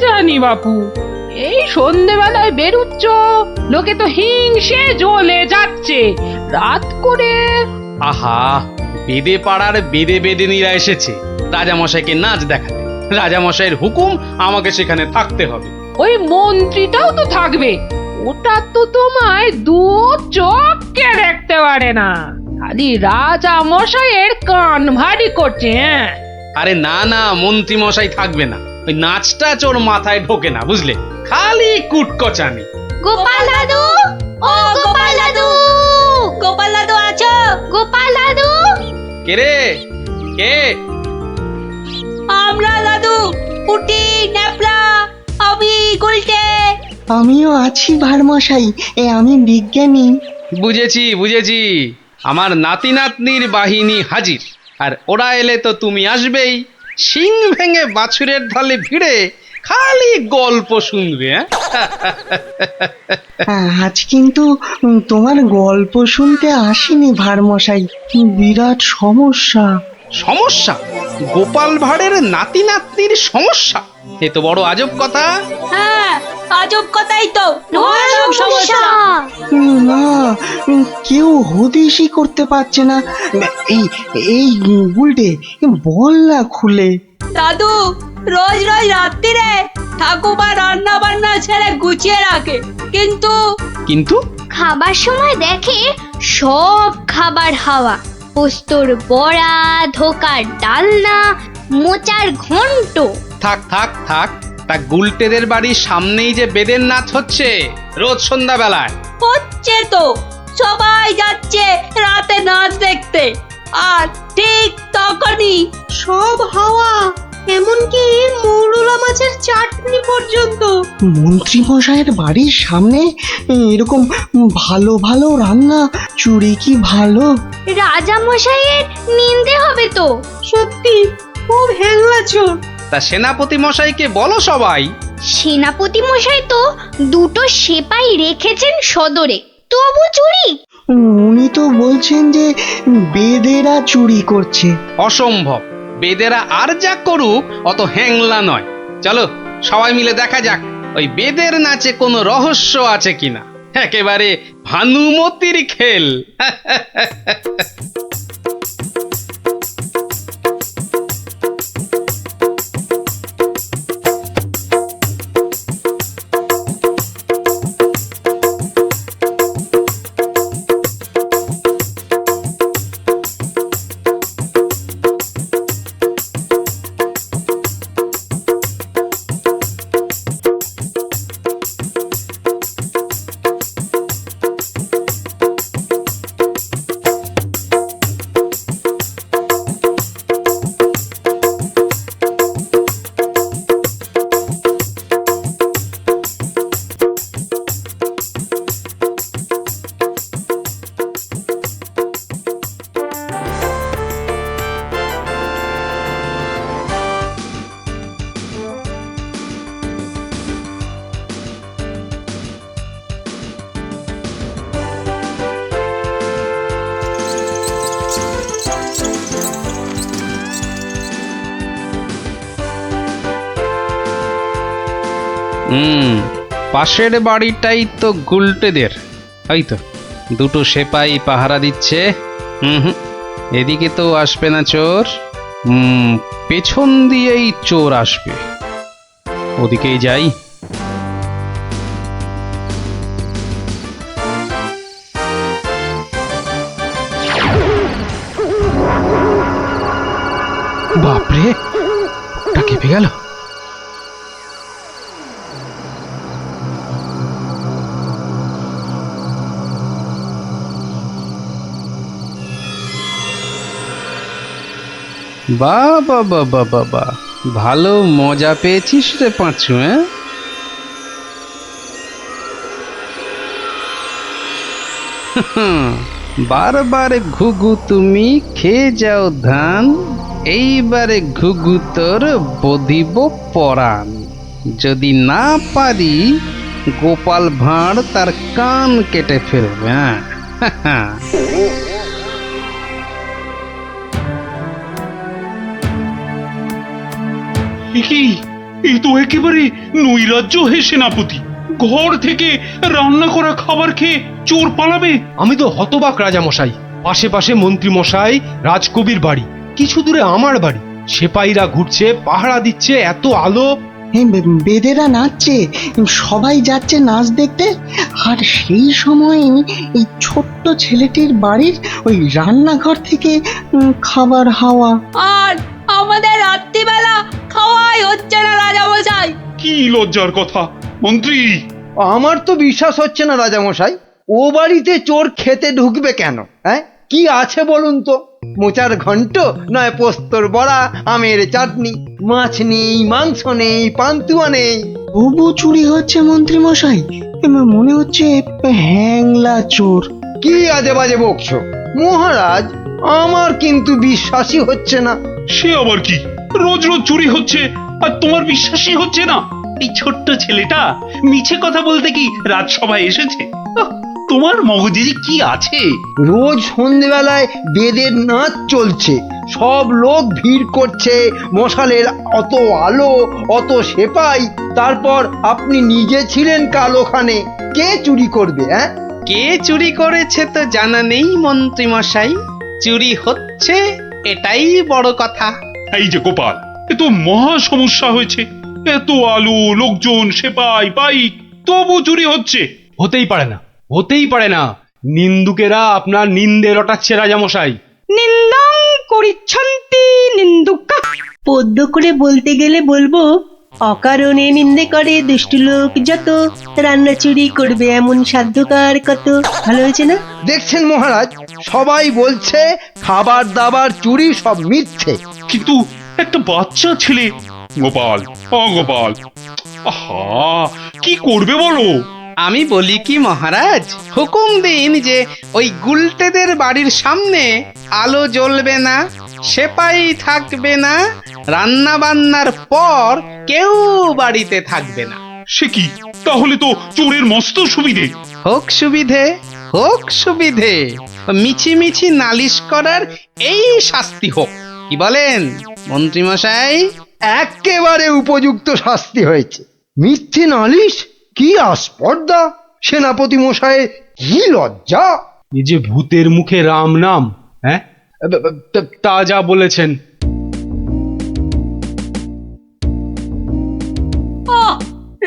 জানি বাপু, এই সন্ধেবেলায় বেরুচ্ছ, লোকে তো হিংসে জ্বলে যাচ্ছে রাত করে। আহা, বেদে পাড়ার বেদে বেদিনীরা এসেছে রাজামশাইকে নাচ দেখাতে। রাজামশাইয়ের হুকুম, আমাকে সেখানে থাকতে হবে। ওই মন্ত্রীটাও তো থাকবে, ওটা তো তোমায় দু চোখকে দেখতে পারে না, খালি রাজা মশাইয়ের কান ভারী করছে। হ্যাঁ, আরে না না, মন্ত্রী মশাই থাকবে না। ওই নাচটা ওর মাথায় ঢোকে না, বুঝলে, খালি কুটকচানি। গোপাল দাদু, ও গোপাল দাদু, গোপাল দাদু আছো? গোপাল দাদু, কে রে, কে? আমরা দাদু, পুটি, ন্যাপলা, আমি গুলটে। আমিও আছি ভারমশাই, আমি বিজ্ঞানী। বুঝেছি বুঝেছি, আমার নাতি নাতনির বাহিনী হাজির। আর ওরা এলে তো তুমি আসবেই, শিং ভেঙে বাছুরের ঢালে ভিড়ে খালি গল্প শুনবে। আজ কিন্তু তোমার গল্প শুনতে আসিনি ভারমশাই, বিরাট সমস্যা। সমস্যা? গোপাল ভাঁড়ের নাতি নাতনির সমস্যা? এ তো বড় আজব কথা। হ্যাঁ, আজব কথাই তো, ভয়ানক সমস্যা। না, কেউ হদিশই করতে পারছে না। এই এই গুলটে, বল না খুলে। দাদু রোজ রোজ রাত্রিরে ঠাকুমা রান্না বান্না ছেড়ে গুছিয়ে রাখে, কিন্তু কিন্তু খাবার সময় দেখে সব খাবার হাওয়া, পোস্তর বড়া, ধোকার ডালনা, মোচার ঘন্ট। থাক থাক থাক, তা গুলটেদের বাড়ির সামনেই যে বেদের নাচ হচ্ছে রোজ সন্ধ্যাবেলায়। হচ্ছে তো, সবাই যাচ্ছে রাতে নাচ দেখতে, আর ঠিক তখনই সব হাওয়া, এমনকি মৌরলা মাছের চাটনি পর্যন্ত। মন্ত্রী মশাইয়ের বাড়ির সামনে এরকম ভালো ভালো রান্না, চুরি কি ভালো? রাজা মশাইয়ের নিন্দে হবে তো। সত্যি খুব হ্যাংলা চোর। তা সেনাপতি মশাইকে বলো সবাই। সেনাপতি মশাই তো দুটো সেপাই রেখেছেন সদরে, তবু চুরি। উনি তো বলছেন যে বেদেরা চুরি করছে। অসম্ভব, বেদেরা আর যা করুক অত হ্যাংলা নয়। চলো সবাই মিলে দেখা যাক ওই বেদের নাচে কোনো রহস্য আছে কিনা। একেবারে ভানুমতির খেল। পাশের বাড়িটাই তো গুলটেদের, এই তো দুটো সেপাই পাহারা দিচ্ছে। এদিকে তো আসবে না চোর, পেছন দিয়েই চোর আসবে, ওদিকেই যাই। বাপরে, ওটা কেঁপে গেল। বাবা বাবা বাবা, ভালো মজা পেয়েছিস রে পাঁচু। বারবার ঘুঘু তুমি খেয়ে যাও ধান, এইবারে ঘুঘু তোর বধিব পরাণ। যদি না পারি গোপাল ভাঁড় তার কান কেটে ফেলবে। কি এই তো একেবারে নৈরাজ্য হে সেনাপতি। ঘর থেকে রান্না করা খাবার খেয়ে চোর পালাবে? আমি তো হতবাক রাজামশাই। পাশে পাশে মন্ত্রী মশাই, রাজকবির বাড়ি, কিছু দূরে আমার বাড়ি। সেপাইরা ঘুরছে, পাহারা দিচ্ছে, এত আলো। বেদেরা নাচছে, সবাই যাচ্ছে নাচ দেখতে। আর সেই সময় এই ছোট্ট ছেলেটির বাড়ির ওই রান্নাঘর থেকে খাবার হাওয়া। আর আমাদের রাত্রিবেলা খাওয়াই হচ্ছে না রাজামশাই। কি লজ্জার কথা মন্ত্রী। আমার তো বিশ্বাস হচ্ছে না রাজামশাই, ও বাড়িতে চোর খেতে ঢুকবে কেন? হ্যাঁ, কি আছে বলুন তো? মোচার ঘন্ট, নয় পোস্তর বড়া, আমের চাটনি, মাছ নেই, মাংস নেই, পান্তুয়া নেই। তবু চুরি হচ্ছে মন্ত্রী মশাই, মনে হচ্ছে হ্যাংলা চোর। কি আজে বাজে বকছো মহারাজ, আমার কিন্তু বিশ্বাসই হচ্ছে না। সে আবার কি? রোজ রোজ চুরি হচ্ছে আর তোমার বিশ্বাসই হচ্ছে না? এই ছোট্ট ছেলেটা মিছে কথা বলতে কি রাজসভায় এসেছে? তোমার মগজে যে কি আছে? রোজ সন্ধেবেলায় বেদের নাচ চলছে, সব লোক ভিড় করছে, মশালের অত আলো, অত সেপাই, তারপর আপনি নিজে ছিলেন কাল ওখানে। কে চুরি করবে? হ্যাঁ, কে চুরি করেছে তো জানা নেই মন্ত্রী মশাই, চুরি হচ্ছে এটাই বড় কথা। এই যে গোপাল, এ তো মহা সমস্যা হয়েছে। এত আলো, লোকজন, সেপাই, বাইক, তবু চুরি হচ্ছে। হতেই পারে না, হতেই পারে না। নিন্দুকেরা আপনার নিন্দে রটাচ্ছে রাজামশাই। নিন্দং করিচ্ছন্তি নিন্দুকা। পদ্য করে বলতে গেলে বলবো, অকারণে নিন্দে করে দুষ্টু লোক যত, রান্না চুরি করবে এমন সাধ্যকার কত। ভালো হয়েছে না? দেখছেন মহারাজ, সবাই বলছে খাবার দাবার চুরি সব মিথ্যে। কিন্তু একটা বাচ্চা ছেলে। গোপাল, গোপাল, আহা, কি করবে বলো? আমি বলি কি মহারাজ, হুকুম দিন যে ওই গুলটেদের বাড়ির সামনে আলো জ্বলবে না, সেপাই থাকবে না, রান্না বান্নার পর কেউ বাড়িতে থাকবে না। সে কি? তাহলে তো চোরের মস্ত সুবিধে। হোক সুবিধে, হোক সুবিধে, মিছি মিছি নালিশ করার এই শাস্তি হোক। কি বলেন মন্ত্রী মশাই? একেবারে উপযুক্ত শাস্তি হয়েছে। মিথ্যে নালিশ, কি আস্পর্ধা! সেনাপতি মশাইয়ের কি লজ্জা! এই যে ভূতের মুখে রাম নাম, হ্যাঁ, তা যা বলেছেন।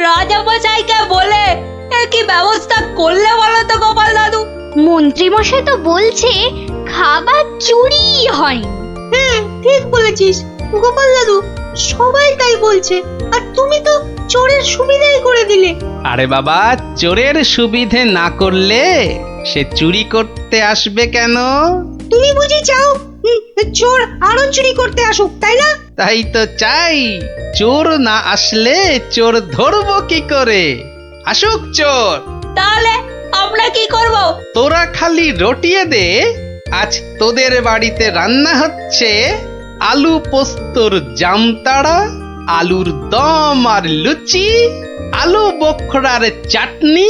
রাজামশাইকে বলে কি ব্যবস্থা করলে বলো তো গোপাল দাদু? মন্ত্রী মশাই তো বলছে খাবার চুরি হয়। হ্যাঁ, ঠিক বলেছিস গোপাল দাদু, সবাই তাই বলছে। আর তুমি তো চোরের সুবিধাই করে দিলে। আরে বাবা, চোরের সুবিধে না করলে সে চুরি করতে আসবে কেন? তুমি বুঝি চাও চোর আরো চুরি করতে আসুক, তাই না? তাই তো চাই। চোর না আসলে চোর ধরবো কি করে? আসুক চোর। তাহলে আমরা কি করব? তোরা খালি রটিয়ে দে, আজ তোদের বাড়িতে রান্না হচ্ছে আলু পোস্তর জামতাড়া, আলুর দম আর লুচি, আলু বোখরার চাটনি,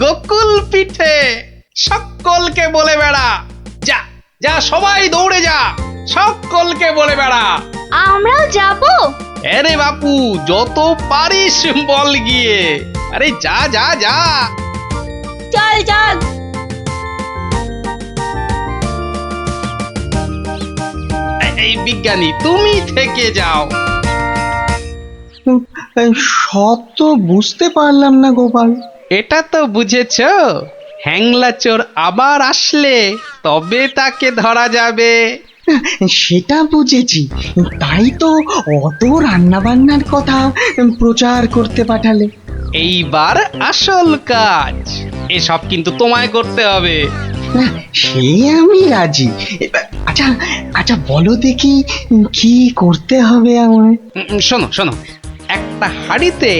গোকুল পিঠে। সকলকে বলে বেড়া, যা যা, সবাই দৌড়ে যা, সকলকে বলে বেড়া। আমরাও যাবো? আরে বাপু, যত পারিস বল গিয়ে। আরে যা যা যা। চল চল। এই বিজ্ঞানী, তুমি থেকে যাও। সব তো বুঝতে পারলাম না গোপাল। এটা তো বুঝেছ, হ্যাংলা চোর আবার আসলে তবে তাকে ধরা যাবে। সেটা বুঝেছি, তাই তো অত রান্না বান্নার কথা প্রচার করতে পাঠালে। এইবার আসল কাজ, এসব কিন্তু তোমায় করতে হবে। না, সে আমি রাজি। আচ্ছা আচ্ছা, বলো দেখি কি করতে হবে আমায়। শোনো শোনো, একটা হাঁড়িতে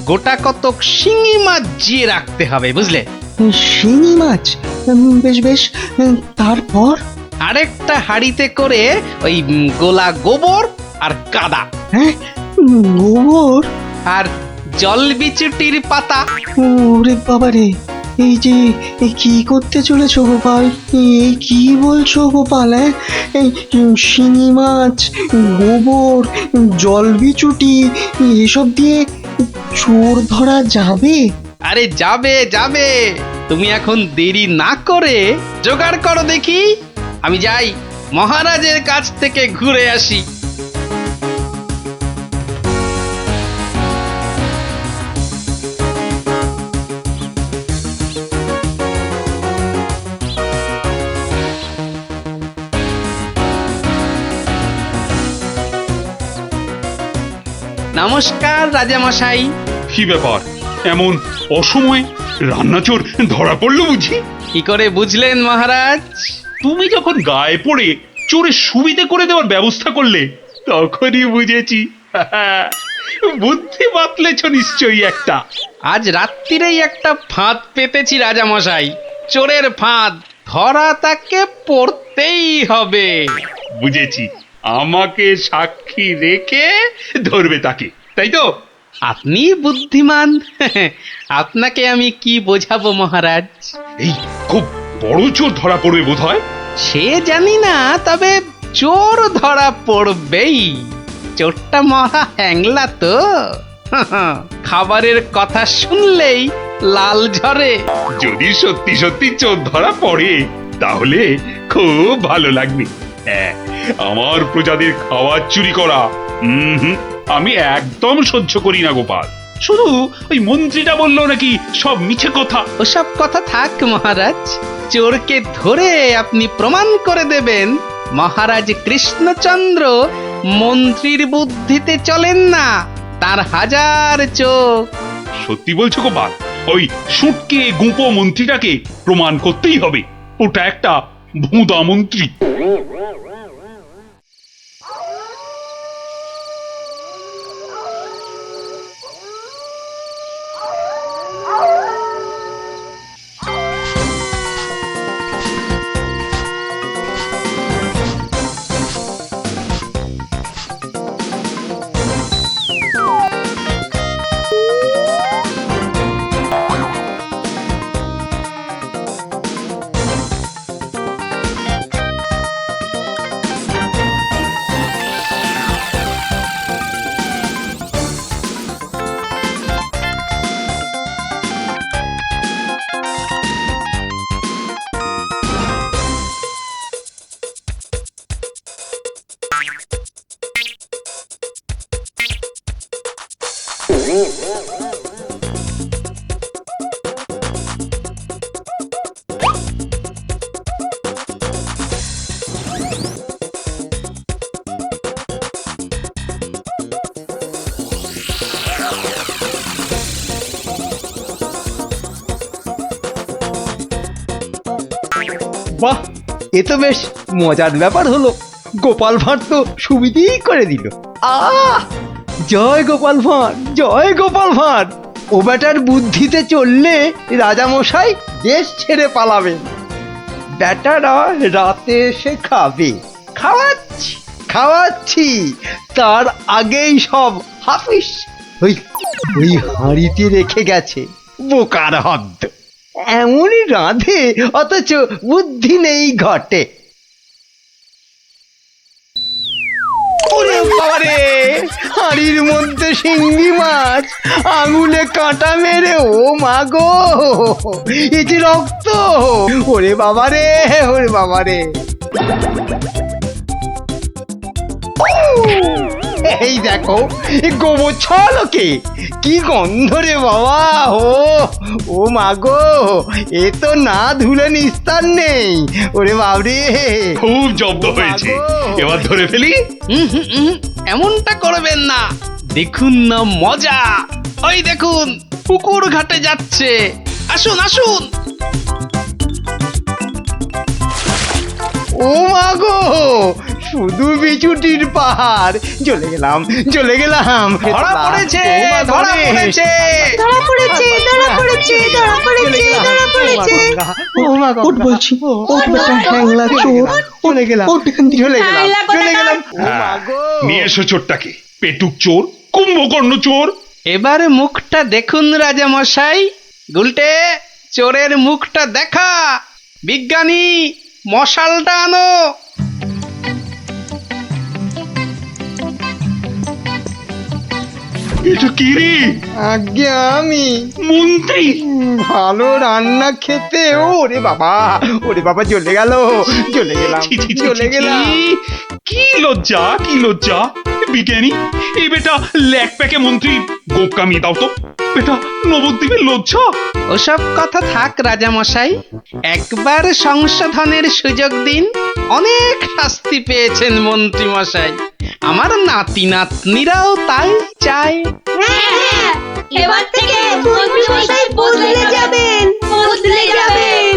গোটা কতক শিঙি মাছ জিয়ে রাখতে হবে, বুঝলে? শিঙি মাছ? বেশ বেশ, তারপর? আরেকটা হাঁড়িতে করে ওই গোলা গোবর আর কাদা। হ্যাঁ, গোবর আর জল বিচুটির পাতা। ওরে বাবারে, এই যে কি করতে চলেছো গোপাল? এই কি বলছো গোপাল? এই শিঙি মাছ, গোবর, জলবিচুটি এসব দিয়ে চোর ধরা যাবে? আরে যাবে যাবে, তুমি এখন দেরি না করে জোগাড় করো দেখি। আমি যাই মহারাজের কাছ থেকে ঘুরে আসি। নমস্কার রাজামশাই। কি ব্যাপার, এমন অসময়ে রান্নাচোর ধরা পড়লো বুঝি? কি করে বুঝলেন মহারাজ? তুমি যখন গায়ে পড়ে চোরের সুবিধে করে দেওয়ার ব্যবস্থা করলে তখনই বুঝেছি। বুদ্ধি বাতলেছ নিশ্চয়ই একটা। আজ রাত্রিরেই একটা ফাঁদ পেতেছি রাজামশাই, চোরের ফাঁদ। ধরা তাকে পড়তেই হবে। বুঝেছি, আমাকে সাক্ষী রেখে ধরবে তাকে, তাই তো? আপনি বুদ্ধিমান। আপনাকে আমি কি বোঝাবো মহারাজ? এই খুব বড় চোর ধরা পড়বে বোধ হয়। সে জানি না, তবে চোর ধরা পড়বেই। চোরটা মহা হ্যাংলা তো। খাবারের কথা শুনলেই লাল ঝরে। যদি সত্যি সত্যি চোর ধরা পড়ে তাহলে খুব ভালো লাগবে। হ্যাঁ, আমার প্রজাদের খাবার চুরি করা আমি একদম সহ্য করি না গোপাল। শুধু ওই মন্ত্রীটা বললো নাকি সব মিছে কথা। ওসব কথা থাক মহারাজ, চোরকে ধরে আপনি প্রমাণ করে দেবেন মহারাজ কৃষ্ণচন্দ্র মন্ত্রীর বুদ্ধিতে চলেন না, তার হাজার চোখ। সত্যি বলছো গোপাল? ওই সুটকে গুঁপো মন্ত্রীটাকে প্রমাণ করতেই হবে ওটা একটা ভুঁদা মন্ত্রী। বাহ, এ তো বেশ মজার ব্যাপার হলো। গোপাল ভাঁড় তো সুবিধেই করে দিল। জয় গোপাল ভাঁড়, জয় গোপাল ভাঁড়। ও বেটার বুদ্ধিতে চললে রাজামশাই দেশ ছেড়ে পালাবেন। বেটারা রাতে এসে খাবে। খাওয়াচ্ছি খাওয়াচ্ছি, তার আগেই সব হাফিস ওই ওই হাঁড়িতে রেখে গেছে। বোকার হদ্দ, এমনই রাঁধে অথচ বুদ্ধি নেই ঘটে। ওরে বাবারে, হাঁড়ির মধ্যে শিঙ্গি মাছ, আঙুলে কাঁটা মেরে, ও মা গো, এ যে রক্ত! ওরে বাবারে, ওরে বাবারে! এই দেখো, গোবর ছলকে কি গন্ধ রে বাবা! ও মা গো, এ তো না ধুলে নিস্তার নেই। ওরে বাবরে, খুব জব্দ হয়েছে। এবার ধরে ফেলি। এমনটা করবেন না, দেখুন না মজা। ওই দেখুন, পুকুর ঘাটে যাচ্ছে। আসুন আসুন। ও মা গো, শুধু বিচুটির পাহাড়। চলে গেলাম, চলে গেলাম। ধরা পড়েছে, ধরা পড়েছে। ধরা পড়েছে, ধরা পড়েছে, ধরা পড়েছে, ধরা পড়েছে। ও মা গো, ওঠ বলছি, ওঠ বেটা হ্যাংলা চোর। চলে গেলাম, ওঠ এখান থেকে। চলে গেলাম, হ্যাংলা চলে গেলাম। ও মা হ্যাঁ, গো। নিয়ে এসো চোরটাকে। পেটুক চোর, কুম্ভকর্ণ চোর। এবার মুখটা দেখুন রাজামশাই। গুলটে, চোরের মুখটা দেখা। বিজ্ঞানী, মশালটা আনো। এটা কি রে? আজ্ঞে আমি মন্ত্রী! ভালো রান্না খেতে ওরে বাবা চলে গেল, চলে গেলাম, ছি, ছি, ছি, চলে ছি, গেলাম। ছি। কি লজ্জা, কি লজ্জা! বিজ্ঞানী, এই বেটা ল্যাক প্যাকে মন্ত্রী গোপ কামিয়ে দাও তো। বেটা নবদ্বীপের লজ্জা। ওসব কথা থাক রাজামশাই, একবার সংশোধনের সুযোগ দিন। অনেক শাস্তি পেয়েছেন মন্ত্রী মশাই, আমার নাতি নাতনিরাও তাই চায়। হ্যাঁ, এবার থেকে মন্ত্রী মশাই বদলে যাবেন, বদলে যাবেন।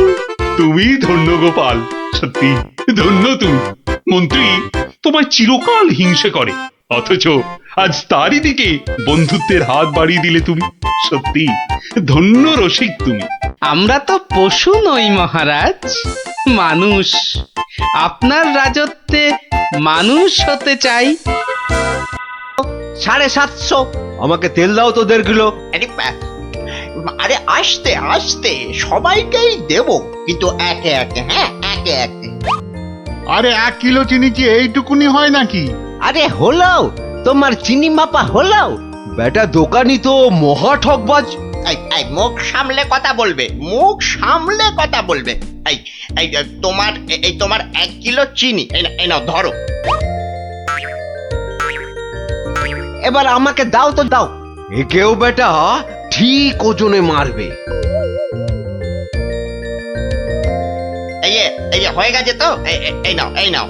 তুমি ধন্য গোপাল, সত্যি ধন্য তুমি। মন্ত্রী তোমায় চিরকাল হিংসে করে, অথচ আজ তারই দিকে বন্ধুত্বের হাত বাড়িয়ে দিলে তুমি। সত্যি ধন্য রসিক তুমি। আমরা তো পশু নই মহারাজ, মানুষ। আপনার রাজত্বে মানুষ হতে চাই। 750। আমাকে তেল দাও তো 1.5 কিলো। আরে আস্তে আস্তে সবাইকেই দেব, কিন্তু একে একে, হ্যাঁ একে একে। আরে 1 কিলো চিনি কি এইটুকুনি হয় নাকি? আরে হলো, তোমার চিনি মাপা হলো। বেটা দোকানি তো মহা ঠকবাজ। এই মুখ সামলে কথা বলবে, মুখ সামলে কথা বলবে। এই এই তোমার 1 কিলো চিনি, এই নাও ধরো। এবার আমাকে দাও তো দাও। একেও বেটা ঠিক ওজনে মারবে। এই হয়ে গেছে তো, এই নাও, এই নাও।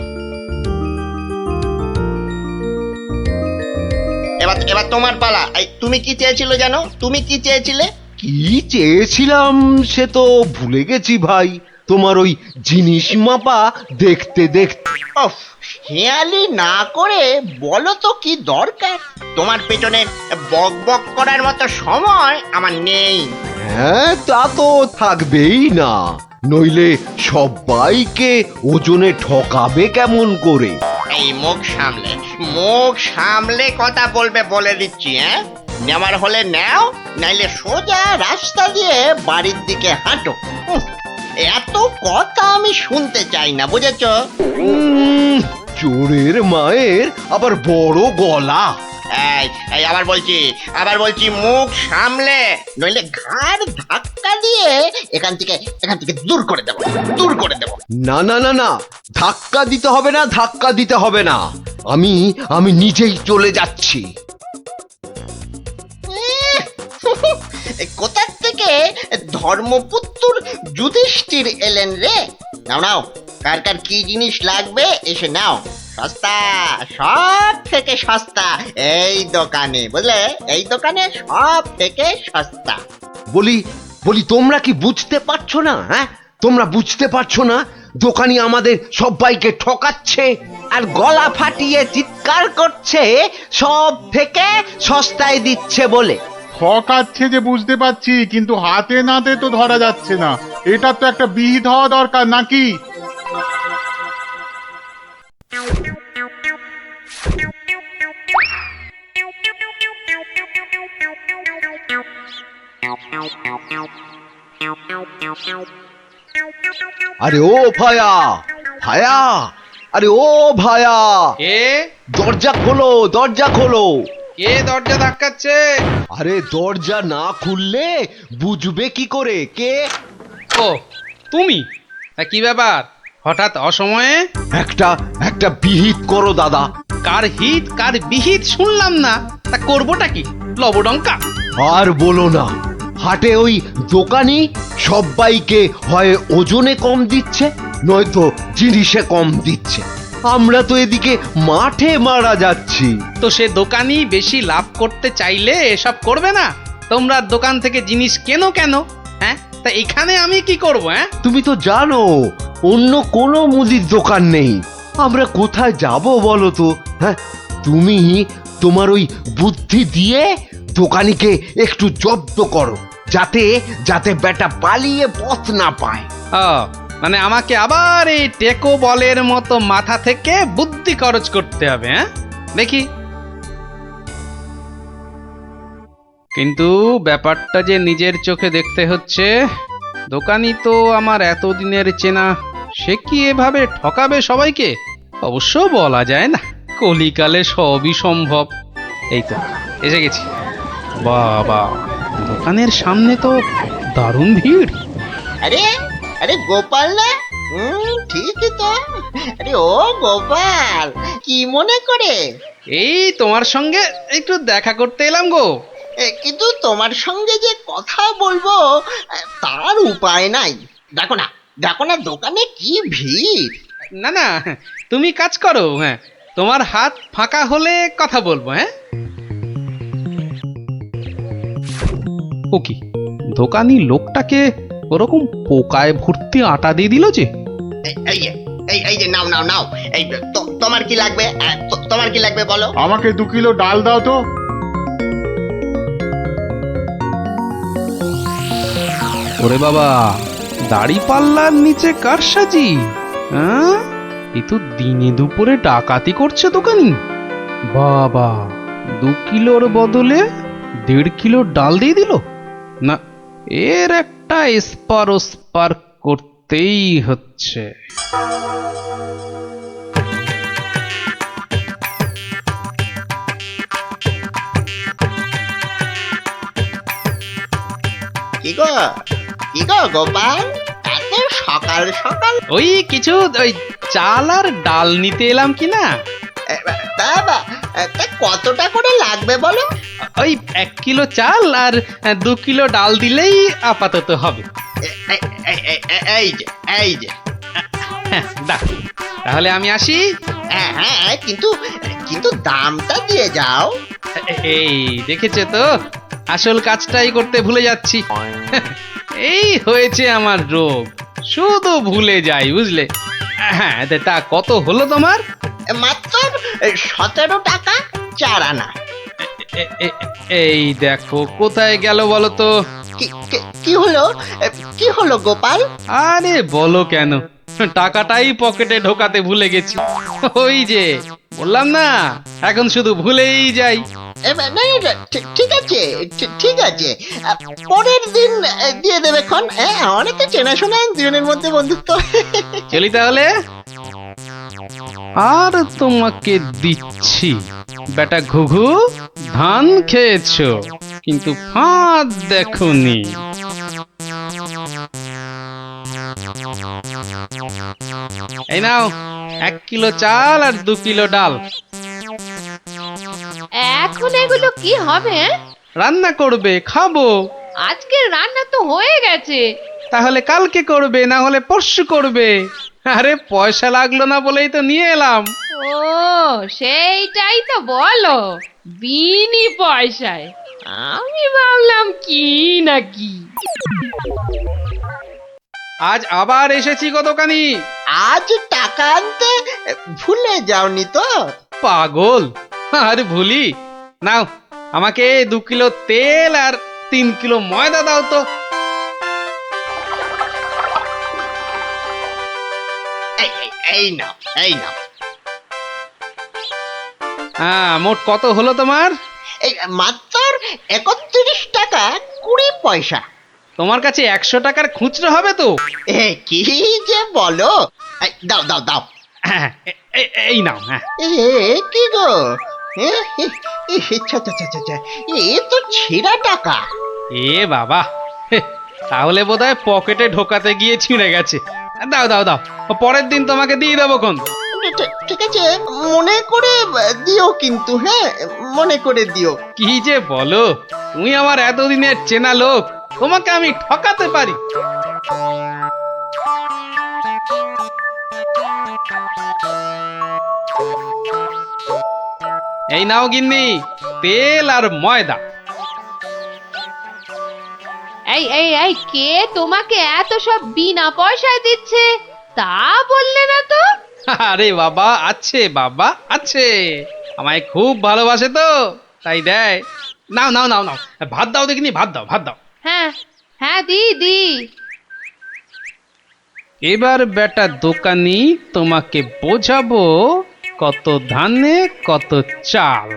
এবার তোমার পালা। তুমি কি চেয়েছিলে জানো? তুমি কি চেয়েছিলে? কি চেয়েছিলাম সে তো ভুলে গেছি ভাই। তোমার ওই জিনিস মাপা দেখতে দেখতে। হেয়ালি না করে বলো তো কি দরকার? তোমার পেছনে বক বক করার মতো সময় আমার নেই। হ্যাঁ, তা তো থাকবেই না, নইলে সবাইকে ওজনে ঠকাবে কেমন করে? এই মুখ সামলে কথা বলবে বলে দিচ্ছি। হ্যাঁ, নেওয়ার হলে নাও, নাইলে সোজা রাস্তা দিয়ে বাড়ির দিকে হাঁটো। এত কথা আমি শুনতে চাই না, বুঝেছ? চোরের মায়ের আবার বড় গলা। এই আবার বলছি মুখ সামলে, নইলে ঘাড় ধাক্কা দিয়ে এখান থেকে দূর করে দেব। না না না না, ধাক্কা দিতে হবে না, আমি নিজেই চলে যাচ্ছি। কোথা থেকে ধর্মপুত্র যুধিষ্ঠির এলেন রে? নাও কার কার কি জিনিস লাগবে এসে নাও। সস্তা, সব থেকে সস্তা এই দোকানে, বুঝলে? এই দোকানে সব থেকে সস্তা। বলি তোমরা কি বুঝতে পারছো না? হ্যাঁ, তোমরা বুঝতে পারছো না দোকানি আমাদের সবাইকে ঠকাচ্ছে আর গলা ফাটিয়ে চিৎকার করছে সব থেকে সস্তায় দিচ্ছে বলে। ঠকাচ্ছে যে বুঝতে পারছি, কিন্তু হাতে নাতে তো ধরা যাচ্ছে না। এটা তো একটা বিহিত হওয়া দরকার নাকি? আরে ও ভায়া, আরে ও ভায়া, কে দরজা খোলো। কে দরজা ধাক্কাচ্ছে? আরে দরজা না খুললে বুঝবে কি করে কে? ও তুমি? তা কি ব্যাপার হঠাৎ অসময়ে? একটা বিহিত করো দাদা। কার হিত কার বিহিত শুনলাম না, তা করবোটা কি? লবডঙ্কা? আর বলো না, হাটে ওই দোকানি সবাইকে হয় ওজনে কম দিচ্ছে, নয়তো জিনিসে কম দিচ্ছে। আমরা তো এদিকে মাঠে মারা যাচ্ছি। তো সে দোকানি বেশি লাভ করতে চাইলে এসব করবে না? তোমরা দোকান থেকে জিনিস কেন? হ্যাঁ, তা এখানে আমি কি করব? হ্যাঁ, তুমি তো জানো অন্য কোনো মুদির দোকান নেই। আমরা কোথায় যাব বলো তো? হ্যাঁ, তুমি তোমার ওই বুদ্ধি দিয়ে দোকানিকে একটু জব্দ করো, যাতে বেটা পালিয়ে পথ না পায়। ও, মানে আমাকে আবার এই টেকো বলের মতো মাথা থেকে বুদ্ধি খরচ করতে হবে? হ্যাঁ, দেখি। কিন্তু ব্যাপারটা যে নিজের চোখে দেখতে হচ্ছে, দোকানি তো আমার এতদিনের চেনা, সে কি এভাবে ঠকাবে সবাইকে? অবশ্য বলা যায় না, কলিকালে সবই সম্ভব। এই তো এসে গেছি। বাবা, দোকানের সামনে তো দারুণ ভিড়। আরে আরে গোপাল না? ঠিকই তো। আরে ও গোপাল, কি মনে করে? এই তোমার সঙ্গে একটু দেখা করতে এলাম গো। কিন্তু তোমার সঙ্গে যে কথা বলবো তার উপায় নাই। দেখো না, দেখো না দোকানে কি ভিড়। না না, তুমি কাজ করো, হ্যাঁ, তোমার হাত ফাঁকা হলে কথা বলবো। হ্যাঁ, ও কি, দোকানি লোকটাকে ওরকম পোকায় ভর্তি আটা দিয়ে দিল যে। এই এই যে নাও নাও নাও, এই তোমার কি লাগবে? তোমার কি লাগবে বলো? আমাকে 2 কিলো ডাল দাও তো। ওরে বাবা, দাড়ি পাল্লার নিচে কারসাজি। হ্যাঁ, এ তো দিনে দুপুরে ডাকাতি করছে দোকানি। বাবা, 2 কিলোর বদলে 1.5 কিলো ডাল দিয়ে দিল। না, এর একটা এসপার ওসপার করতেই হচ্ছে। কি গো গোপাল, এত সকাল সকাল? ওই কিছু ওই চাল আর ডাল নিতে এলাম কি না। তা কতটা করে লাগবে বলো? ওই 1 কিলো চাল আর 2 কিলো ডাল দিলেই আপাতত হবে। এই যে হ্যাঁ, দাও, তাহলে আমি আসি। হ্যাঁ, কিন্তু দামটা দিয়ে যাও। এই দেখেছে তো, আসল কাজটাই করতে ভুলে যাচ্ছি। এই হয়েছে আমার রোগ, শুধু ভুলে যাই, বুঝলে। হ্যাঁ, তা কত হলো তোমার? মাত্র 17 টাকা 4 আনা। এই দেখো, কোথায় গেল বলো তো? কি হলো গোপাল? আরে বলো কেন, টাকাটাই পকেটে ঢোকাতে ভুলে গেছি। ওই যে বললাম না, এখন শুধু ভুলেই যাই। ঠিক আছে, পরের দিন দিয়ে দেবে খন। অনেক তো চেনাশোনা, দুজনের মধ্যে বন্ধুত্ব। চলি তাহলে। আর তোমাকে দিচ্ছি, বেটা ঘুঘু, ধান খেয়েছো কিন্তু ফাঁদ দেখোনি। এই নাও 1 কিলো চাল আর 2 কিলো ডাল। এখন এগুলো কি হবে? রান্না করবে, খাবো। আজকে রান্না তো হয়ে গেছে। তাহলে কালকে করবে, না হলে পরশু করবে। আরে পয়সা লাগলো না বলেই তো নিয়ে এলাম। ও, সেইটাই তো বলো, বিনি পয়সায়। আমি ভাবলাম কি না কি। আজ আবার এসেছি গো দোকানি। আজ টাকা আনতে ভুলে যাওনি তো? পাগল, আর ভুলি? নাও, আমাকে 2 কিলো তেল আর 3 কিলো ময়দা দাও তো। এই নাও। হ্যাঁ, মোট কত হলো তোমার? এই মাত্র 31 টাকা 20 পয়সা। তোমার কাছে 100 টাকার খুচরো হবে তো? কি যে বলো! দাও। হ্যাঁ, এই নাও। হ্যাঁ, কি গো, এ তো ছেঁড়া টাকা। এ বাবা, তাহলে বোধহয় পকেটে ঢোকাতে গিয়ে ছিঁড়ে গেছে। দাও, পরের দিন তোমাকে দিয়ে দেবো খন। ঠিক আছে, মনে করে দিও কিন্তু। হ্যাঁ, মনে করে দিও। কি যে বলো, তুমি আমার এতদিনের চেনা লোক, তোমাকে আমি ঠকাতে পারি? এই নাও গিন্নি, তেল আর ময়দা। এই কে তোমাকে এত সব বিনা পয়সায় দিচ্ছে তা বললে না তো? আরে বাবা, আছে, আমায় খুব ভালোবাসে তো, তাই দেয়। নাও, ভাত দাও দেখিনি, ভাত দাও। হ্যাঁ, দি। এবার বেটা দোকানি, তোমাকে বোঝাবো কত ধানে কত চাল।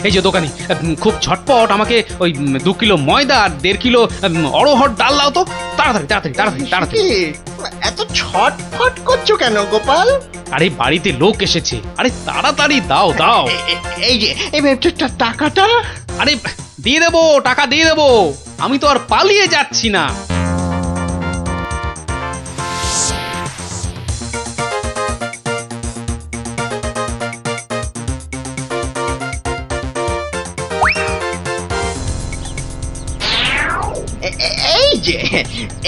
এই যে দোকানি, খুব ঝটপট আমাকে ওই 2 কিলো ময়দা আর 1.5 কিলো অড়হর ডাল দাও তো, তাড়াতাড়ি তাড়াতাড়ি তাড়াতাড়ি তাড়াতাড়ি। কি এত ছটফট করছো কেন গোপাল? আরে বাড়িতে লোক এসেছে, আরে তাড়াতাড়ি দাও দাও। এই যে টাকাটা। আরে দিয়ে দেবো, টাকা দিয়ে দেবো, আমি তো আর পালিয়ে যাচ্ছি না।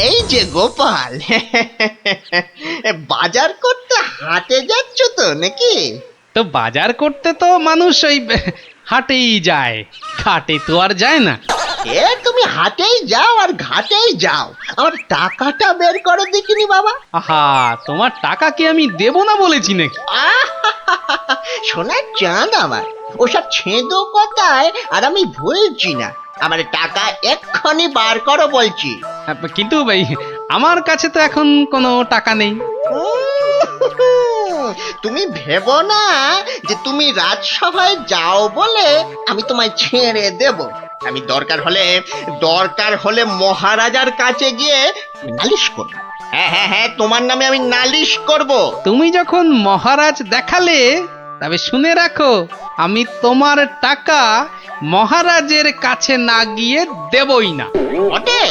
এই যে গোপাল, বাজার করতে হাটে যাচ্ছ তো নাকি? তো বাজার করতে তো মানুষ ওই হাটেই যায়, ঘাটে তো আর যায় না। এ তুমি হাটেই যাও আর ঘাটেই যাও, আমার টাকাটা বের করো দেখিনি বাবা। আহা, তোমার টাকা কি আমি দেব না বলেছি নাকি? সোনার চাঁদ আমার, ওসব ছেঁদো কথায় আর আমি ভুলছি না। আমার টাকা এক্ষুনি বার করো বলছি। কিন্তু ভাই, আমার কাছে তো এখন কোনো টাকা নেই। তুমি ভেবো না যে তুমি রাজসভায় যাও বলে আমি তোমায় ছেড়ে দেব। আমি দরকার হলে মহারাজার কাছে গিয়ে নালিশ করব। হ্যাঁ, তোমার নামে আমি নালিশ করব। তুমি যখন মহারাজ দেখালে, তবে শুনে রাখো, আমি তোমার টাকা মহারাজের কাছে না গিয়ে দেবই না। বটে?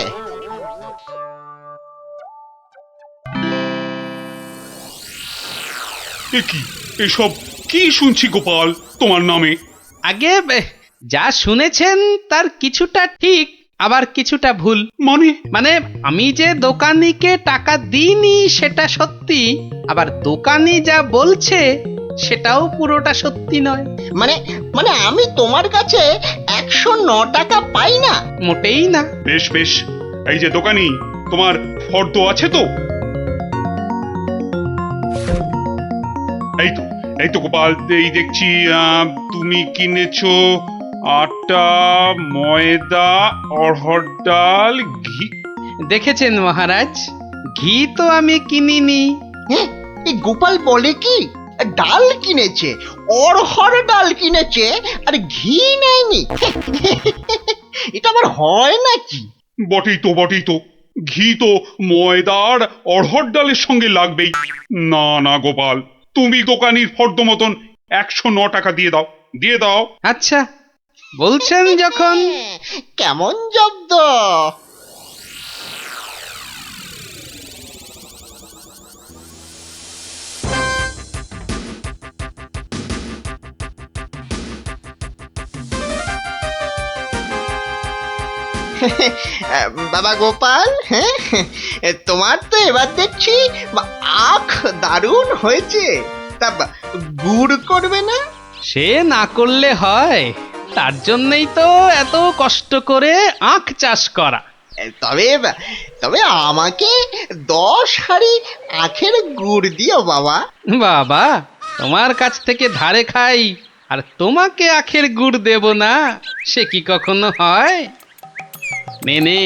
কি এসব কি শুনছি গোপাল তোমার নামে? আগে যা শুনেছেন তার কিছুটা ঠিক, আবার কিছুটা ভুল। মানে আমি যে দোকানিকে টাকা দিইনি সেটা সত্যি, আবার দোকানি যা বলছে সেটাও পুরোটা সত্যি নয়। মানে আমি তোমার কাছে 109 টাকা পাই না? মোটেই না। বেশ বেশ, এই যে দোকানি, তোমার ফর্দ আছে তো? এই তো গোপাল, এই দেখছি তুমি কিনেছো আটা, ময়দা, অড়হর ডাল, ঘি। দেখেছেন মহারাজ, ঘি তো আমি কিনিনি। এই গোপাল বলে কি, ডাল কিনেছে, অড়হর ডাল কিনেছে, আর ঘি নেয়নি? এটা আবার হয় নাকি? বটেই তো, ঘি তো ময়দার অড়হর ডালের সঙ্গে লাগবেই। না গোপাল, তুমি দোকানির ফর্দ মতন 109 টাকা দিয়ে দাও। আচ্ছা, বলছেন যখন। কেমন জব্দ? বাবা গোপাল, হ্যাঁ, তোমার তো এবার দেখছি আখ দারুণ হয়েছে। তা গুড় করবে না? সে না করলে হয়, তার জন্যই তো এত কষ্ট করে আখ চাষ করা। তবে আমাকে 10 হাঁড়ি আখের গুড় দিও বাবা। বাবা, তোমার কাছ থেকে ধারে খাই আর তোমাকে আখের গুড় দেব না, সে কি কখনো হয়? নে,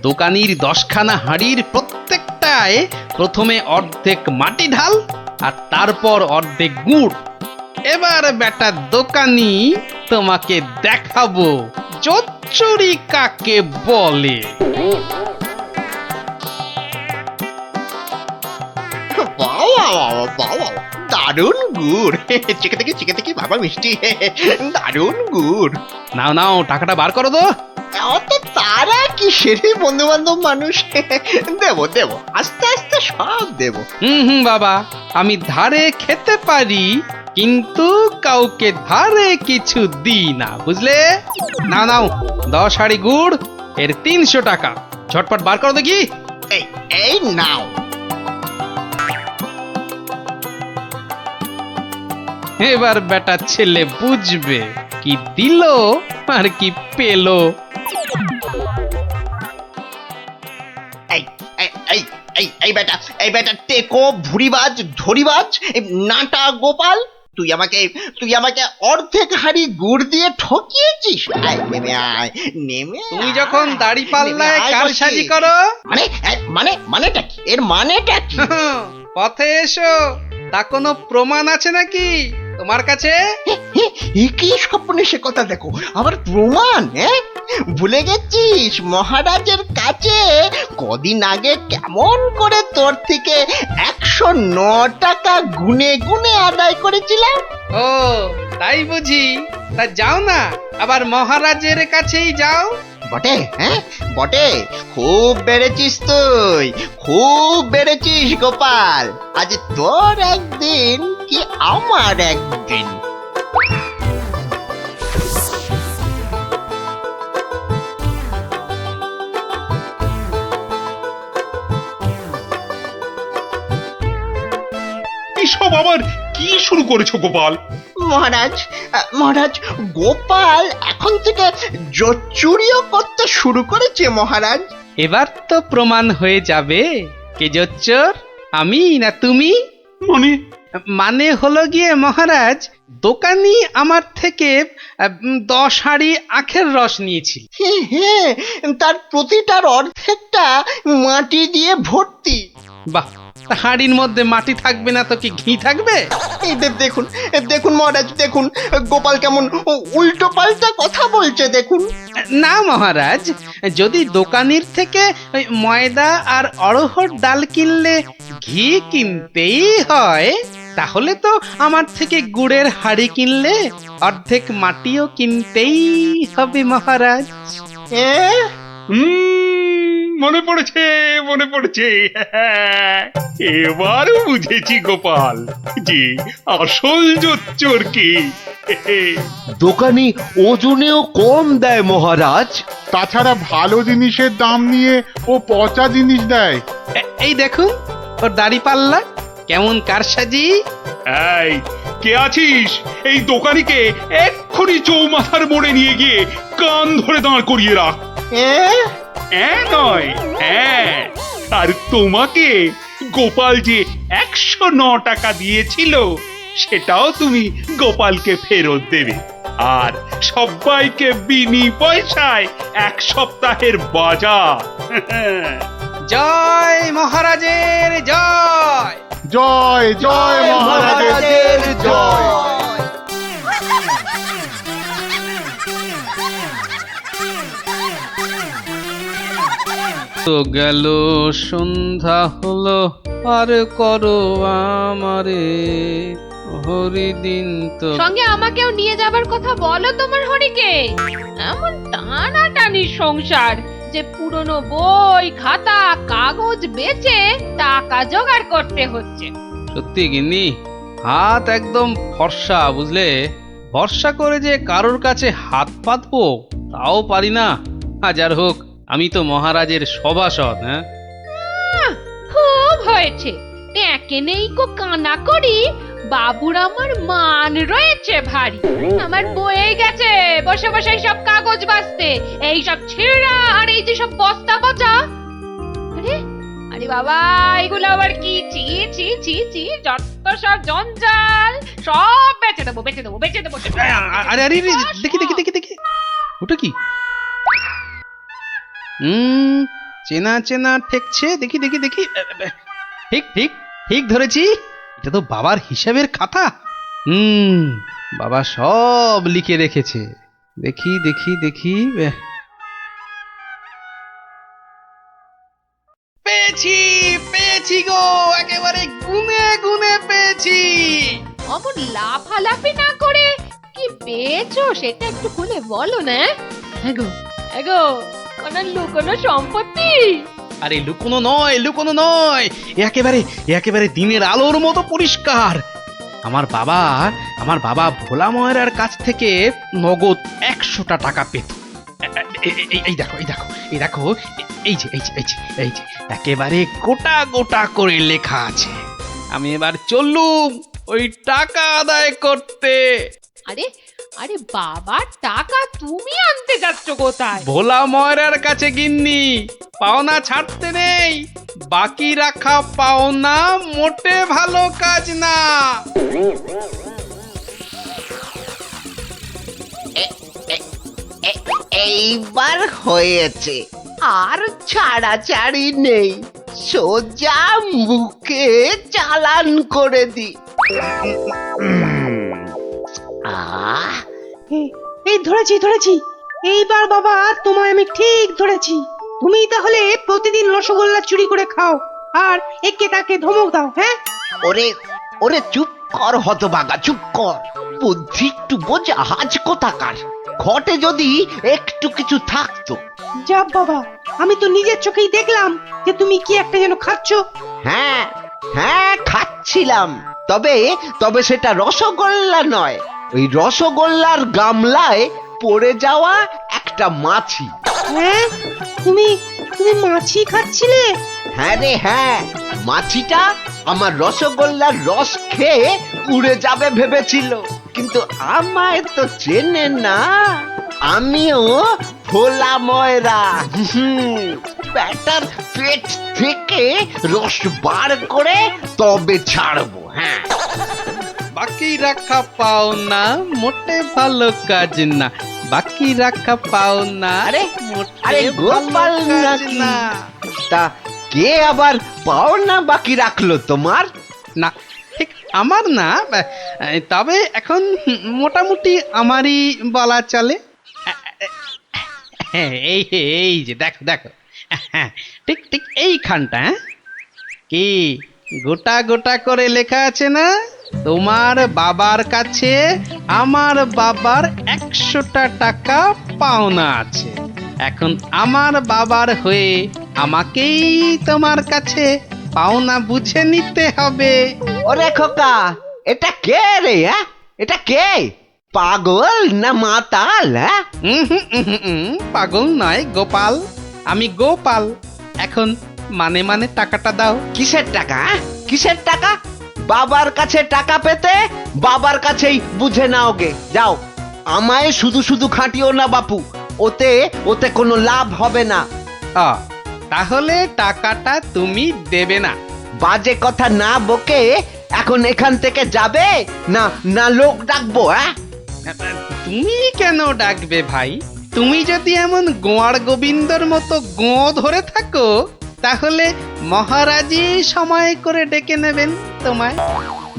দোকানির 10খানা হাঁড়ির প্রত্যেকটায় প্রথমে অর্ধেক মাটি ঢাল আর তারপর অর্ধেক গুড়। এবার বেটা দোকানি, তোমাকে দেখাবো জোচ্চুরি কাকে বলে। বাবা, দারুণ গুড়, চেখে দেখি বাবা, মিষ্টি, দারুণ গুড়। নাও, টাকাটা বার করো তো। অত তারা কি সেরে, বন্ধু বান্ধব মানুষ, দেব আস্তে আস্তে সব দেব। বাবা, আমি ধারে খেতে পারি, কিন্তু কাউকে ধারে কিছু দিই না, বুঝলে? নাও 10 হাঁড়ি গুড়, এর 300 টাকা। ঝটপট বার করো দেখি। এই নাও। এবার বেটা ছেলে বুঝবে কি দিল আর কি পেলো। এই বেটা টেকো, ভুরিবাজ, ধরিবাজ, নাটা গোপাল, তুই আমাকে অর্ধেক হাঁড়ি গুড় দিয়ে ঠকিয়েছিস। নেমে তুমি যখন দাড়ি পাল্লায় কারসাজি করো। মানেটা কি? এর মানেটা কি? পথে এসো, তা কোনো প্রমাণ আছে নাকি? তোমার কাছে? কি স্বপ্নে সে কথা দেখো, আবার প্রমাণ? হ্যাঁ, ভুলে গেছিস মহারাজের কাছে কদিন আগে কেমন করে তোর থেকে 109 টাকা গুনে গুনে আদায় করেছিলাম? ও তাই বুঝি? তা যাও না, আবার মহারাজের কাছেই যাও। বটে, হ্যাঁ বটে, খুব বেড়েছিস তুই, খুব বেড়েছিস গোপাল। আজ তোর একদিন কি আমার একদিন। এসব আবার কি শুরু করেছো গোপাল? মহারাজ, মহারাজ, গোপাল এখন থেকে জোচ্চুরিও করতে শুরু করেছে মহারাজ। এবার তো প্রমাণ হয়ে যাবে কে জোচ্চোর, আমি না তুমি। মানে? মানে হলো গিয়ে মহারাজ, দোকানি আমার থেকে 10 হাঁড়ি আখের রস নিয়েছিল। হ্যাঁ হ্যাঁ, তার প্রতিটার অর্ধেকটা মাটি দিয়ে ভর্তি। বাহ, তা হাঁড়ির মধ্যে মাটি থাকবে না তো কি ঘি থাকবে? এই দেখুন, দেখুন মহারাজ, দেখুন গোপাল কেমন উল্টো পাল্টা কথা বলছে দেখুন। না মহারাজ, যদি দোকানির থেকে ওই ময়দা আর অড়হর ডাল কিনলে ঘি কিনতেই হয়, তাহলে তো আমার থেকে গুড়ের হাঁড়ি কিনলে অর্ধেক মাটিও কিনতেই হবে মহারাজ। হ্যাঁ, মনে পড়েছে, মনে পড়েছে। এবার বুঝেছি গোপাল যে আসল জোচ্চোর কি। দোকানি ওজনেও কম দেয় মহারাজ। তাছাড়া ভালো জিনিসের দাম নিয়ে ও পচা জিনিস দেয়। এই দেখুন ওর দাড়ি পাল্লা কেমন কারসাজি। এই কে আছিস? এই দোকানিকে এক্ষুনি চৌমাথার মোড়ে নিয়ে গিয়ে কান ধরে দাঁড় করিয়ে রাখ। নয়, হ্যাঁ। আর তোমাকে গোপাল যে 109 টাকা দিয়েছিল সেটাও তুমি গোপালকে ফেরত দেবে, আর সবাইকে বিনি পয়সায় 1 সপ্তাহের বাজার। জয় মহারাজের জয়। জয় জয় মহারাজের জয়। তো গেল সন্ধ্যা হলো, আর করো আমারে হরিদিন। তো সঙ্গে আমাকেও নিয়ে যাবার কথা বলো তোমার হরিকে। এমন টানাটানির সংসার যে পুরনো বই খাতা কাগজ বেচে টাকা জোগাড় করতে হচ্ছে। সত্যি গিন্নি, হাত একদম ফর্সা, বুঝলে? ভরসা করে যে কারোর কাছে হাত পাতবো তাও পারি না। হাজার হোক আমি তো মহারাজের সভাসদ। হ্যাঁ, খুব হয়েছে। একে নেই কো কানা করি, বাবুর আমার মান রয়েছে ভারী। আমার বয়ে গেছে বসে বসে সব কাগজ বাঁচতে, এই সব ছেঁড়া আর এই যে সব বস্তা পচা। আরে আরে বাবা, এগুলো আবার কি? চি চি চি চি, যত সব জঞ্জাল, সব বেচে দেবো বেচে দেবো বেচে দেবো। আরে আরে দেখি দেখি দেখি দেখি, ওটা কি? চেনা চেনা ঠেকছে, দেখি দেখি দেখি। ঠিক ঠিক ঠিক ধরেছি, এটা তো বাবার হিসাবের খাতা। বাবা সব লিখে রেখেছে। দেখি দেখি দেখি, পেয়েছি পেয়েছি গো, একেবারে গুনে গুনে পেয়েছি। অমন লাফালাফি না করে কি পেয়েছো সেটা একটু খুলে বলো না। এগো এগো, কোন লুকোনো সম্পত্তি? আরে লুকোনো নয়, লুকোনো নয়, একেবারে একেবারে দিনের আলোর মতো পরিষ্কার। আমার বাবা ভোলা ময়রার কাছ থেকে নগদ 100টা টাকা পেত। এই দেখো এই দেখো এই দেখো, এই যে এই যে এই যে এই যে একেবারে গোটা গোটা করে লেখা আছে। আমি এবার চললুম ওই টাকা আদায় করতে। আরে আরে বাবা, টাকা তুমি আনতে যাচ্ছ কোথায়? ভোলা ময়রার কাছে গিন্নি। পাওনা ছাড়তে নেই, বাকি রাখা পাওনা মোটে ভালো কাজ না। এইবার হয়েছে, আর ছাড়াছাড়ি নেই, সোজা মুখে চালান করে দি। আহ এই ধরেছি ধরেছি, এইবার বাবা তোমায় আমি ঠিক ধরেছি। তুমি তাহলে প্রতিদিন রসগোল্লা চুরি করে খাও আর একে তাকে ধমক দাও, হ্যাঁ? ওরে ওরে চুপ কর হতভাগা, চুপ কর। বুদ্ধি একটু বোঝ, আজ কোথাকার। ঘটে যদি একটু কিছু থাকতো। যা বাবা, আমি তো নিজের চোখেই দেখলাম যে তুমি কি একটা যেন খাচ্ছ। হ্যাঁ হ্যাঁ, খাচ্ছিলাম। তবে তবে সেটা রসগোল্লা নয়, ওই রসগোল্লার গামলায় পড়ে যাওয়া একটা মাছি। হ্যাঁ, তুমি তুমি মাছি খাচ্ছিলে? হ্যাঁ রে হ্যাঁ, মাছিটা আমার রসগোল্লার রস খেয়ে উড়ে যাবে ভেবেছিল, কিন্তু আমায় তো চেনে না। আমিও ভোলা ময়রা। ব্যাটার পেট থেকে রস বার করে তবে ছাড়বো। হ্যাঁ, বাকি রাখা পাও না মোটে ভালো কাজ না, বাকি রাখা পাও না আরে মোটে আরে গোপাল ভালো কাজ নাকি? না। তা কে আবার পাওনা বাকি রাখলো তোমার? না, ঠিক আমার না, তবে এখন মোটামুটি আমারই বলা চলে। এই এই যে দেখো দেখো, ঠিক ঠিক এইখানটা। কি গোটা গোটা করে লেখা আছে না, তোমার বাবার কাছে আমার বাবার 100টা টাকা পাওনা আছে। এখন আমার বাবার হয়ে আমাকেই তোমার কাছে পাওনা বুঝে নিতে হবে। ওরে খোকা, এটা কে রে? হ্যাঁ, এটা কে? পাগল না মাতাল? হ্যাঁ, পাগল নয় গোপাল, আমি গোপাল। এখন মানে মানে টাকাটা দাও। কিসের টাকা? কিসের টাকা? বাবার কাছে টাকা পেতে বাবার কাছেই বুঝে নাও গে। যাও, আমায় শুধু শুধু খাটিও না বাপু, ওতে ওতে কোনো লাভ হবে না। তাহলে টাকাটা তুমি দেবে না? বাজে কথা না বকে এখন এখান থেকে যাবে না না লোক ডাকবো? হ্যাঁ, তুমি কেন ডাকবে ভাই? তুমি যদি এমন গোয়ার গোবিন্দর মতো গো ধরে থাকো, তাহলে মহারাজই সময় করে ডেকে নেবেন তোমায়।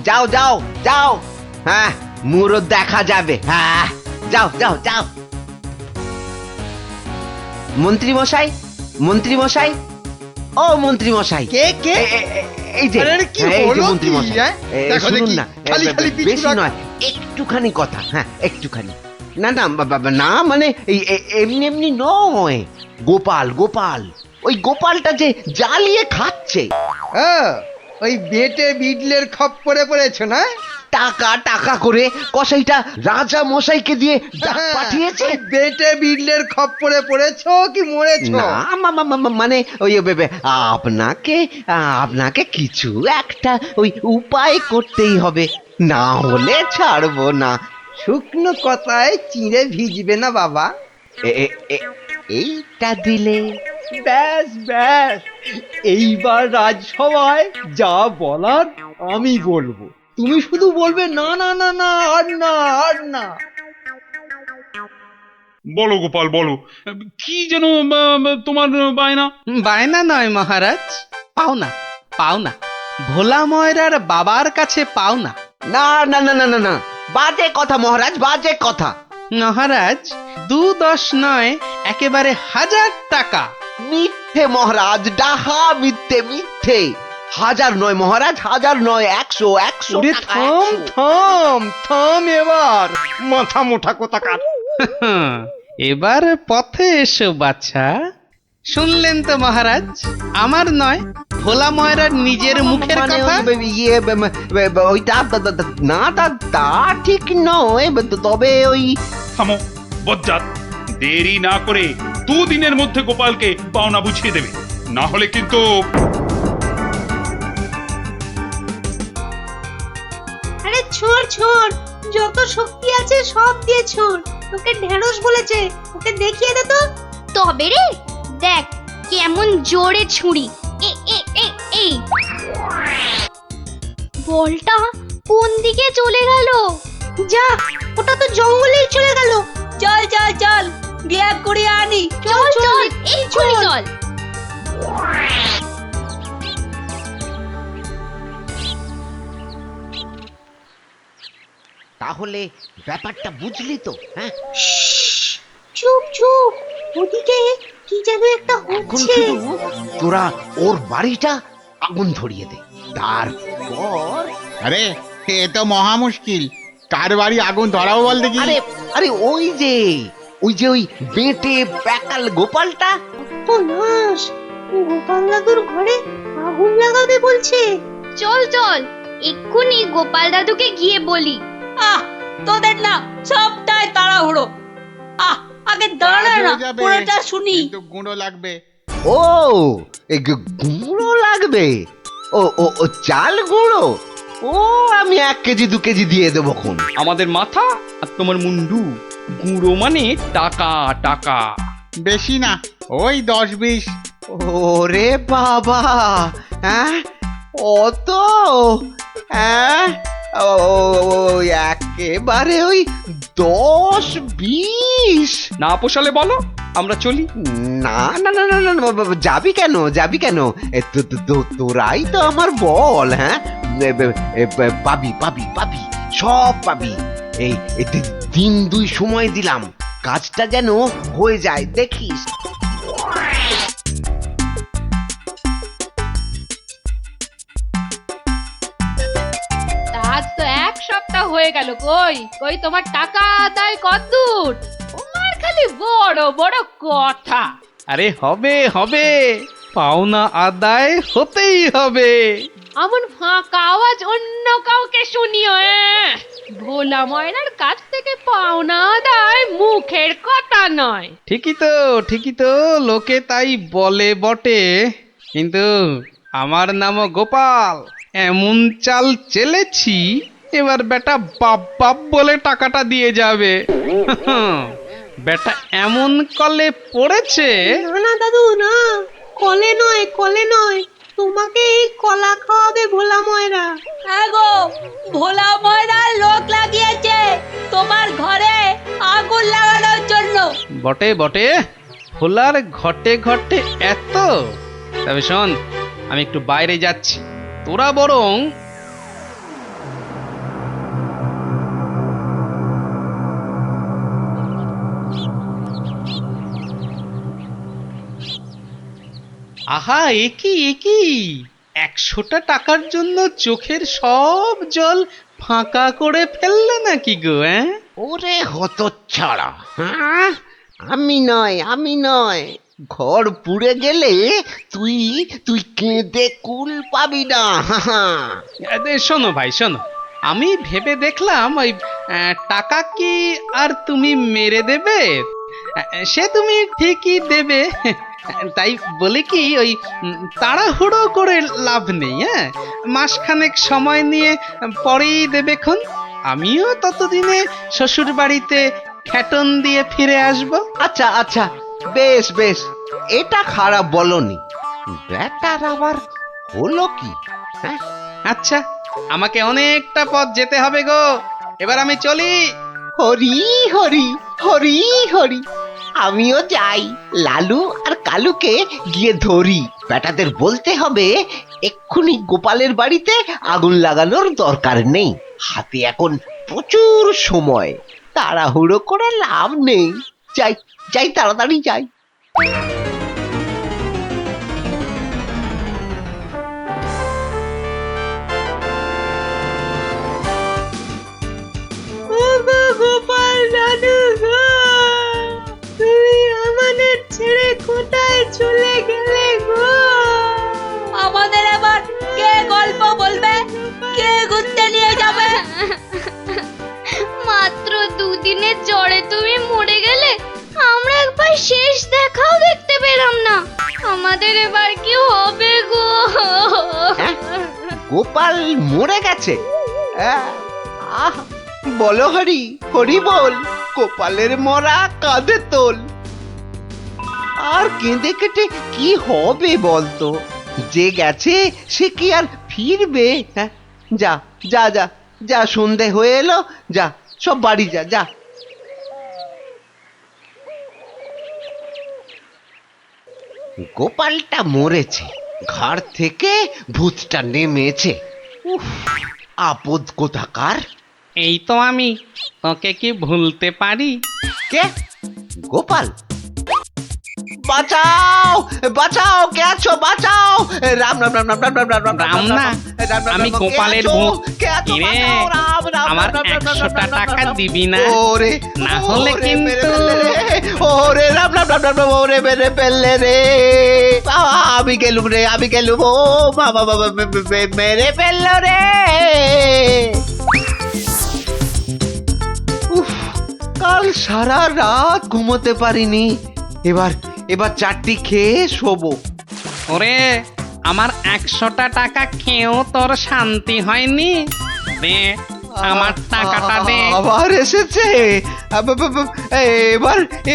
যাও যাও যাও, হ্যাঁ মুরো দেখা যাবে। হ্যাঁ, যাও যাও যাও। মন্ত্রী মশাই, মন্ত্রী মশাই, ও মন্ত্রী মশাই। কে কে? এই যে কি এই যে হলো মন্ত্রী কি, মশাই, হ্যাঁ? দেখো শুনুন দেখি, না, খালি খালি পিছু বেশি রাখ- নয়, একটুখানি কথা। হ্যাঁ, একটুখানি। না না না, মানে এই এমনি এমনি নয়। গোপাল গোপাল, ওই গোপালটা যে জ্বালিয়ে খাচ্ছে। ওই বেটে বিডলের খপ্পরে পড়েছো না? টাকা টাকা করে কসাইটা রাজা মশাইকে দিয়ে ডাক পাঠিয়েছে। ওই বেটে বিডলের খপ্পরে পড়েছো কি মরেছো? না মানে ওই আপনাকে আপনাকে কিছু একটা ওই উপায় করতেই হবে, না হলে ছাড়বো না। শুকনো কথায় চিঁড়ে ভিজবে না বাবা। এইটা দিলে ব্যাস ব্যাস, এইবার রাজসভায় যা বলার আমি বলবো, তুমি শুধু বলবে না না না না, আর না আর না। বলো গোপাল বলো, কি যেন তোমার বায়না? বায়না নয় মহারাজ, পাওনা পাওনা, ভোলা ময়রার বাবার কাছে পাওনা। না না না না না না, বাজে কথা মহারাজ, বাজে কথা। মহারাজ 2-10 নয়, একেবারে 1000 টাকা। মিথ্যে মহারাজ, ডাহা মিথ্যে মিথ্যে। 1000 নয় মহারাজ, 1000 নয়, 100 ওরে টাকা, থাম 100। থাম থাম, এবার মাথা মোটা কোথাকার। এবার পথে এসো বাছা। শুনলেন তো মহারাজ, আমার নয়, ভোলা ময়রার নিজের মুখের মানে কথা। ওইটা না, তা ঠিক নয়, তবে ওই থামো বজ্জাত, দেরি না করে 2 দিনের মধ্যে গোপালকে পাওনা বুঝিয়ে দেবে, না হলে কিন্তু। আরে ছোড় ছোড়, যত শক্তি আছে সব দিয়ে ছোড়। তোকে ঢেঁড়স বলেছে, ওকে দেখিয়ে দে তো। তবে রে, দেখ কেমন জোরে ছুরি। এই বলটা কোন দিকে চলে গেল? যা, ওটা তো জঙ্গলেই চলে গেল। চল চল চল, বিয়ে করে আনি। চল চল, এই ছুরি চল। তাহলে ব্যাপারটা বুঝলি তো? হ্যাঁ, চুপ চুপ, ওদিকে কি যেন একটা এখন হচ্ছে। শুধু তোরা ওর বাড়িটা আগুন ধরিয়ে দে, তারপর আরে এ তো মহা মুশকিল। কার বাড়ি আগুন ধরাবো বল দেখি। আরে আরে ওই যে ওই বেঁটে প্যাকাল গোপালটা। তো নাশ, গোপাল দাদুর ঘরে আগুন লাগাবে বলছে। চল চল, এক্ষুনি গোপাল দাদুকে গিয়ে বলি। আহ, তোদের না সবটাই তাড়াহুড়ো। আগে দাঁড়া কাজ না, হয়ে যাবে, পুরোটা শুনি। কিন্তু গুঁড়ো লাগবে। ও এই গুঁড়ো লাগবে? ও ও ও চাল গুঁড়ো? ও আমি 1 কেজি 2 কেজি দিয়ে দেবো খন। আমাদের মাথা আর তোমার মুন্ডু, গুঁড়ো মানে টাকা টাকা। বেশি না, ওই 10-20। ওরে বাবা, হ্যাঁ অত? হ্যাঁ একেবারে ওই 10-20? না পোষালে বলো, আমরা চলি। না না না না না না, যাবি কেন, যাবি কেন? তোরাই তো আমার বল। হ্যাঁ, পাবি পাবি পাবি, সব পাবি। এই 3-2 সময় দিলাম, কাজটা যেন হয়ে যায়, দেখিস। আজ তো 1 সপ্তাহ হয়ে গেল, কই কই তোমার টাকা আদায় কতদূর? তোমার খালি বড় বড় কথা। আরে হবে হবে, পাওনা আদায় হতেই হবে। এমন ফাঁকা আওয়াজ অন্য কাউকে শুনিও। ভোলা ময়নার কাছ থেকে পাওনা আদায় মুখের কথা নয়। ঠিকই তো, লোকে তাই বলে বটে, কিন্তু আমার নামও গোপাল। এমন চাল চেলেছি, এবার বেটা বাপ বাপ বলে টাকাটা দিয়ে যাবে। বেটা এমন কলে পড়েছে। না না দাদু না, কলে নয় কলে নয়, তোমাকে এই কলা খাওয়াবে ভোলা ময়রা। হ্যাঁ গো, ভোলা ময়নার লোক লাগিয়েছে তোমার ঘরে আগুন লাগানোর জন্য। বটে বটে, ভোলার ঘটে ঘটে এত। তবে শোন, আমি একটু বাইরে যাচ্ছি, তোরা বরং আহা, একই 100টা টাকার জন্য চোখের সব জল ফাঁকা করে ফেললে নাকি গো? ওরে হতচ্ছাড়া, হ্যাঁ, আমি নয়, ঘর পুড়ে গেলে তুই তুই কেঁদে কুল পাবি না। শোনো ভাই শোনো, আমি ভেবে দেখলাম ওই টাকা কি আর তুমি মেরে দেবে? সে তুমি ঠিকই দেবে, তাই বলে কি ওই তাড়াহুড়ো করে লাভ নেই। হ্যাঁ, মাসখানেক সময় নিয়ে পরেই দেবেক্ষণ। আমিও ততদিনে শ্বশুর বাড়িতে খ্যাটন দিয়ে ফিরে আসব। আচ্ছা আচ্ছা, বেশ বেশ, এটা খারাপ বলনি। ব্যাটার আবার হলো কি? হ্যাঁ, আচ্ছা, আমাকে অনেকটা পথ যেতে হবে গো, এবার আমি চলি। হরি হরি হরি হরি, আমিও যাই, লালু আর কালুকে গিয়ে ধরি। বেটাদের বলতে হবে এক্ষুনি গোপালের বাড়িতে আগুন লাগানোর দরকার নেই, হাতে এখন প্রচুর সময়, তাড়াহুড়ো করে লাভ নেই। যাই যাই, তাড়াতাড়ি যাই। গোপাল দাদু গো, তুমি আমাদের ছেড়ে কোথায় চলে গেলে গো? আমাদের এবার কে গল্প বলবে, কে ঘুরতে নিয়ে যাবে? মাত্র 2 দিনের জ্বরে তুমি মরে গেলে, আমরা একবার শেষ দেখাও দেখতে পেলাম না। আমাদের এবার কি হবে গো? গোপাল মরে গেছে? আহ, বলো হরি হরি বল, গোপালের মরা কাঁধে তোল। আর কেঁদে কেটে কি হবে বলতো? যে গেছে সে কি আর ফিরবে? হ্যাঁ, যা যা যা যা, সন্ধে হয়ে এলো, যা সব বাড়ি যা যা। গোপালটা মরেছে, ঘাড় থেকে ভূতটা নেমেছে। উফ, আপদ কোথাকার। এই তো আমি, তোকে কি ভুলতে পারি? কে? গোপাল? বাঁচাও বাঁচাও, কে আছো? বাঁচাও! রাম রাম রাম রাম রাম রাম রাম রাম না, আমি গোপালের ভূত। কিরে, আমার 100টা টাকা দিবি না? ওরে না হলে কিন্তু ওরে রাম রাম রাম রাম রাম, ওরে মেরে ফেললে রে। আমি গেলুম রে, আমি গেলুম। ও বাবা বাবা, মেরে ফেললো রে। উফ, কাল সারা রাত ঘুমোতে পারিনি। এবার চারটি খেয়ে শোবো। ওরে, আমার 100টা টাকা খেয়েও তোর শান্তি হয়নি? দে, আমার টাকাটা দে। আবার এসেছে।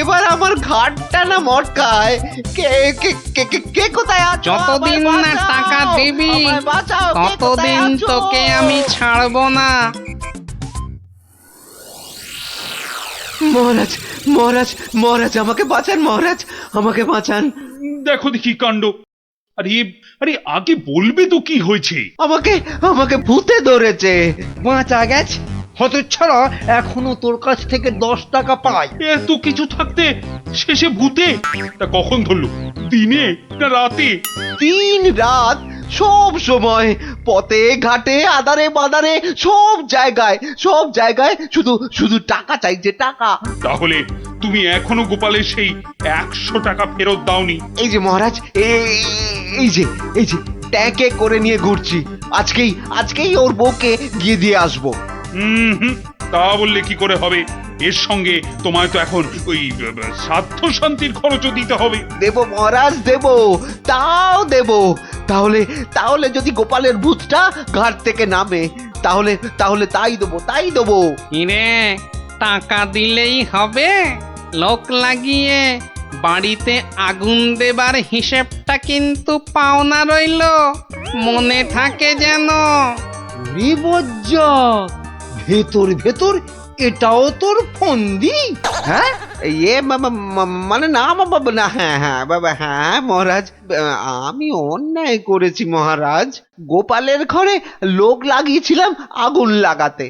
এবার আমার ঘাটটা না মটকায়। কে কে কে কে- কে কোথায় আছো? যতদিন আমায় না বাঁচাও, টাকা দিবি, আমায় বাঁচাও, কে কোথায় ততদিন আছো? তোকে আমি ছাড়বো না। মহারাজ মহারাজ মহারাজ, আমাকে বাঁচান মহারাজ, আমাকে বাঁচান। দেখো দেখি কাণ্ড। আরে আরে, আগে বলবে তো কি হয়েছে? আমাকে ভূতে ধরেছে। বাঁচা গেছে হতচ্ছাড়া, এখনো তোর কাছ থেকে 10 টাকা পাই। এত কিছু থাকতে শেষে ভূতে? তা কখন ধরলো? দিনে না রাতে? 3 রাত, সব সময়, পথে ঘাটে আদারে বাদারে, সব জায়গায় শুধু শুধু টাকা চাইছে, টাকা। তাহলে তুমি এখনো গোপালের সেই 100 টাকা ফেরত দাওনি? এই যে মহারাজ, এই যে ট্যাঁকে করে নিয়ে ঘুরছি। আজকেই ওর বউকে গিয়ে দিয়ে আসবো। হুম, তা বললে কি করে হবে? এর সঙ্গে তোমায় তো এখন ওই সাধ্য শান্তির খরচও দিতে হবে। দেব মহারাজ, দেব, তাও দেব। তাহলে যদি গোপালের ভূতটা ঘাট থেকে নামে, তাহলে তাই দেবো। কিরে, টাকা দিলেই হবে? লোক লাগিয়ে বাড়িতে আগুন দেবার হিসেবটা কিন্তু পাওনা রইলো, মনে থাকে যেন। বিপজ্জক, ভেতর এটাও তোর ফন্দি? হ্যাঁ, মানে না বাবা, না, হ্যাঁ বাবা, হ্যাঁ মহারাজ, আমি অন্যায় করেছি মহারাজ। গোপালের ঘরে লোক লাগিয়েছিলাম আগুন লাগাতে,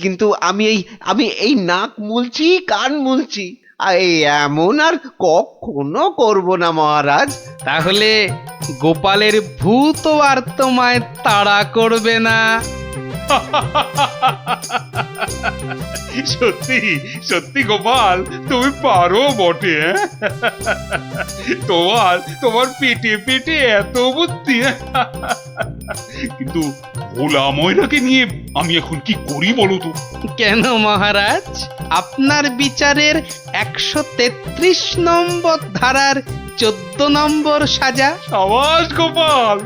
কিন্তু আমি এই নাক মুলছি, কান মুলছি, এই এমন আর কখনো করব না মহারাজ। তাহলে গোপালের ভূত আর তোমায় তাড়া করবে না? সত্যি সত্যি গোপাল, তুমি পারো বটে। তোমার পেটে এত বুদ্ধি। কিন্তু ভোলা ময়নাকে নিয়ে আমি এখন কি করি বলো তো? কেন মহারাজ, আপনার বিচারের 133 নম্বর ধারার 14 নম্বর সাজা? সাবাস গোপাল।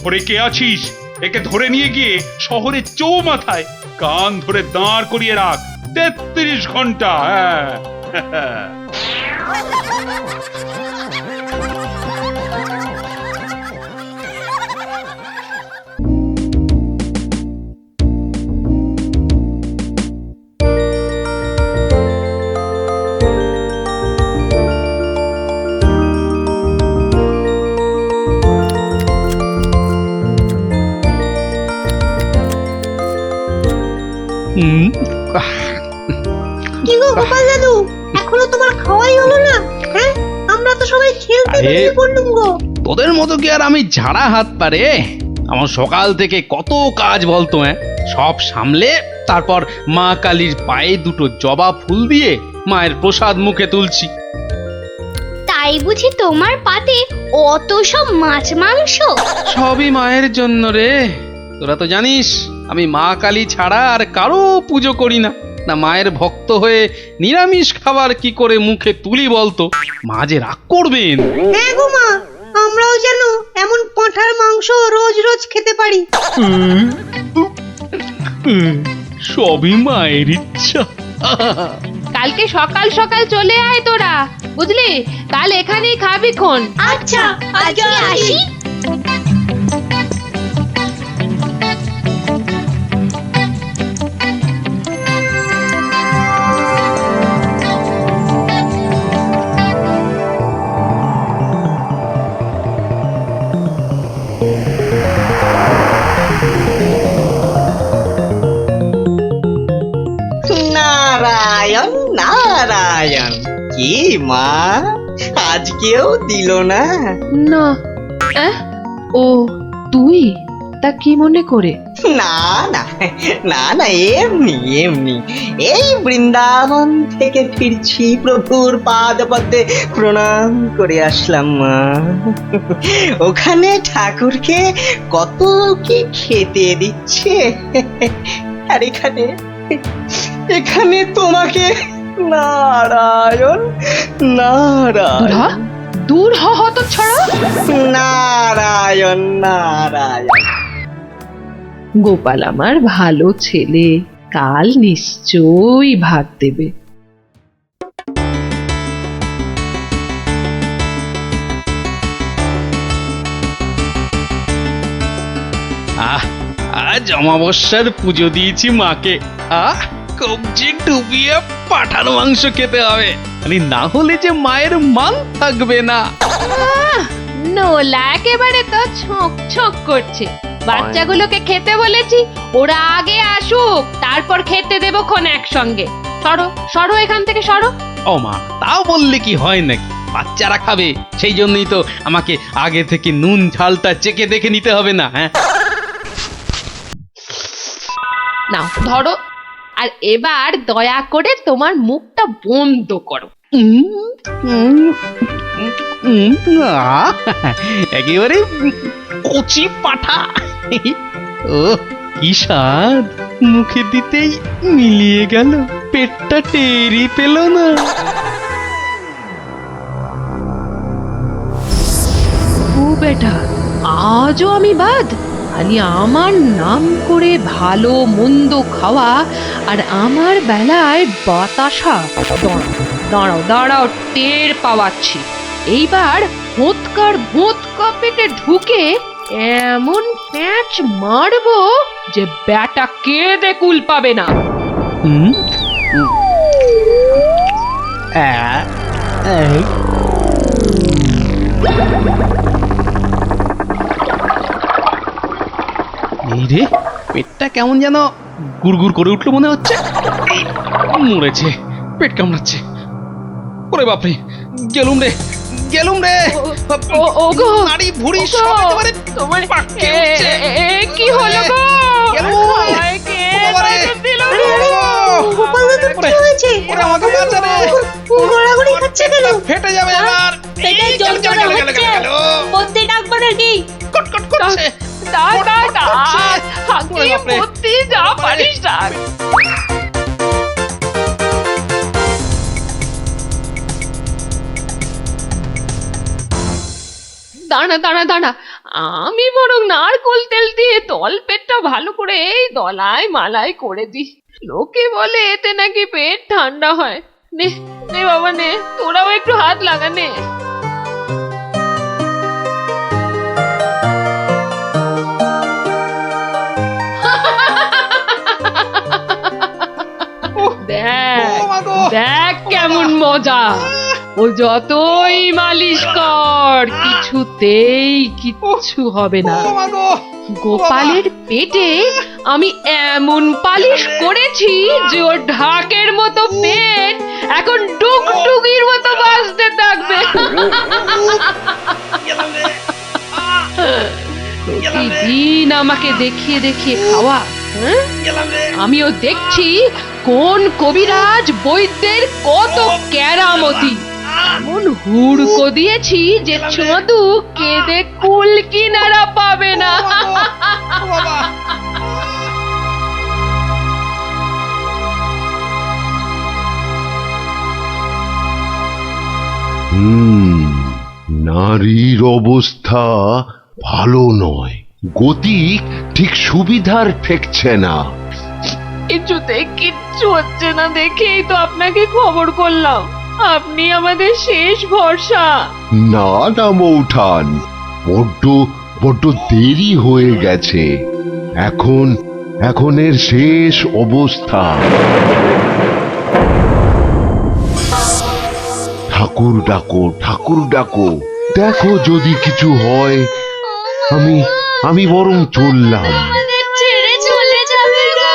ওরে কে আছিস? একে ধরে নিয়ে গিয়ে শহরের চৌমাথায় কান ধরে দাঁড় করিয়ে রাখ 33 ঘন্টা। হ্যাঁ। কি গো গোপাল দাদু, এখনো তোমার খাওয়াই হলো না? হ্যাঁ, আমরা তো সবাই খেলতে আরে, বেরিয়ে পড়লুম গো। তোদের মতো কি আর আমি ঝাড়া হাত পারে? আমার সকাল থেকে কত কাজ বলতো। সব সামলে তারপর মা কালীর পায়ে 2টো জবা ফুল দিয়ে মায়ের প্রসাদ মুখে তুলছি। তাই বুঝি তোমার পাতে অত সব মাছ মাংস? সবই মায়ের জন্য রে। তোরা তো জানিস আমি মা কালী ছাড়া আর কারো পুজো করি না। না মায়ের ভক্ত হয়ে নিরামিষ খাবার কি করে মুখে তুলি বলতো? মা যে রাগ করবেন। হ্যাঁ গো মা, আমরাও যেন এমন পাঁঠার মাংস রোজ রোজ খেতে পারি। সবই মায়ের ইচ্ছা। কালকে সকাল সকাল চলে আয় তোরা, বুঝলি? কাল এখানেই খাবি খন। আচ্ছা, আজকে আসি। মা আজকেও দিল না? না ও তুই তা কি মনে করে? না না না না, এমনি এমনি এই বৃন্দাবন থেকে ফিরছি, প্রভুর পাদ পদ্মে প্রণাম করে আসলাম মা। ওখানে ঠাকুরকে কত কি খেতে দিচ্ছে, আর এখানে এখানে তোমাকে নারায়ণ নারায়ণ দূর হ হতচ্ছাড়া। নারায়ণ নারায়ণ। গোপাল আমার ভালো ছেলে, কাল নিশ্চয়ই ভাত দেবে। আজ অমাবস্যার পুজো দিয়েছি মাকে। কবজি ডুবিয়ে পাঠার মাংস খেতে হবে, না হলে যে মায়ের মান থাকবে না। নোলা একেবারে তো ছক ছক করছে। বাচ্চাগুলোকে খেতে বলেছি, ওরা আগে আসুক, তারপর খেতে দেবো খন একসঙ্গে। সরো সরো এখান থেকে সরো। ও মা, তাও বললে কি হয় নাকি? বাচ্চারা খাবে, সেই জন্যই তো আমাকে আগে থেকে নুন ঝালটা চেকে দেখে নিতে হবে না? হ্যাঁ, নাও ধরো, আর এবার দয়া করে তোমার মুখটা বন্ধ করো। একেবারে কচি পাঠা। ও কি স্বাদ, মুখে দিতেই মিলিয়ে গেল, পেটটা টেরি পেল না। ও বেটা, আজও আমি বাদ? খালি আমার নাম করে ভালো মন্দ খাওয়া, আর আমার বেলায় বাতাসা। দাঁড়াও দাঁড়াও, টের পাওয়াচ্ছি। এইবার ভোঁতকা পেটে ঢুকে এমন প্যাঁচ মারবো যে ব্যাটা কেঁদে কুল পাবে না। এই রে, পেটটা কেমন যেন গুড়গুড় করে উঠলো মনে হচ্ছে। মরেছে, পেট কামড়াচ্ছে। ওরে বাপরে, গেলুম রে গেলুম রে। ওগো, নাড়ি ভুঁড়ি সব একেবারে তোমার পাককে উঠছে। কি হলো গো? আমায় কে বাঁচা দিল গো? গোপাল দাদুর কি হয়েছে? ওরে আমাকে বাঁচা রে, গড়াগড়ি খাচ্ছে কেন? ফেটে যাবে এবার। পেটে যন্ত্রণা হচ্ছে, বদ্যি ডাকবো নাকি? কটকট করছে। যা পারিস ডাক। দাঁড়া দাঁড়া দাঁড়া, আমি বরং নারকোল তেল দিয়ে তল পেটটা ভালো করে এই দলায় মালাই করে দিই। লোকে বলে এতে নাকি পেট ঠান্ডা হয়। নে নে বাবা নে, তোরাও একটু হাত লাগা নে। দেখ কেমন মজা। ও যতই মালিশ কর, কিছুতেই কিচ্ছু হবে না। গোপালের পেটে আমি এমন পালিশ করেছি যে ওর ঢাকের মতো পেট এখন ডুগডুগির মতো বাজতে থাকবে। প্রতিদিন আমাকে দেখিয়ে দেখিয়ে খাওয়া, আমিও দেখছি কোন কবিরাজ বৈদ্যের কত কেরামতি। এমন হুড়কো দিয়েছি যে চোদু কেঁদে কুল কিনারা পাবে না। নারীর অবস্থা ভালো নয়, গতি ঠিক সুবিধার ঠেকছে না। কিছুতে কিচ্ছু হচ্ছে না দেখেই তো আপনাকে খবর করলাম। আপনি আমাদের শেষ ভরসা। না না মৌঠান, বড্ড দেরি হয়ে গেছে। এখন এর শেষ অবস্থা। ঠাকুর ডাকো, দেখো যদি কিছু হয়। আমি বরং চললাম। ছেড়ে চলে যাবে গো।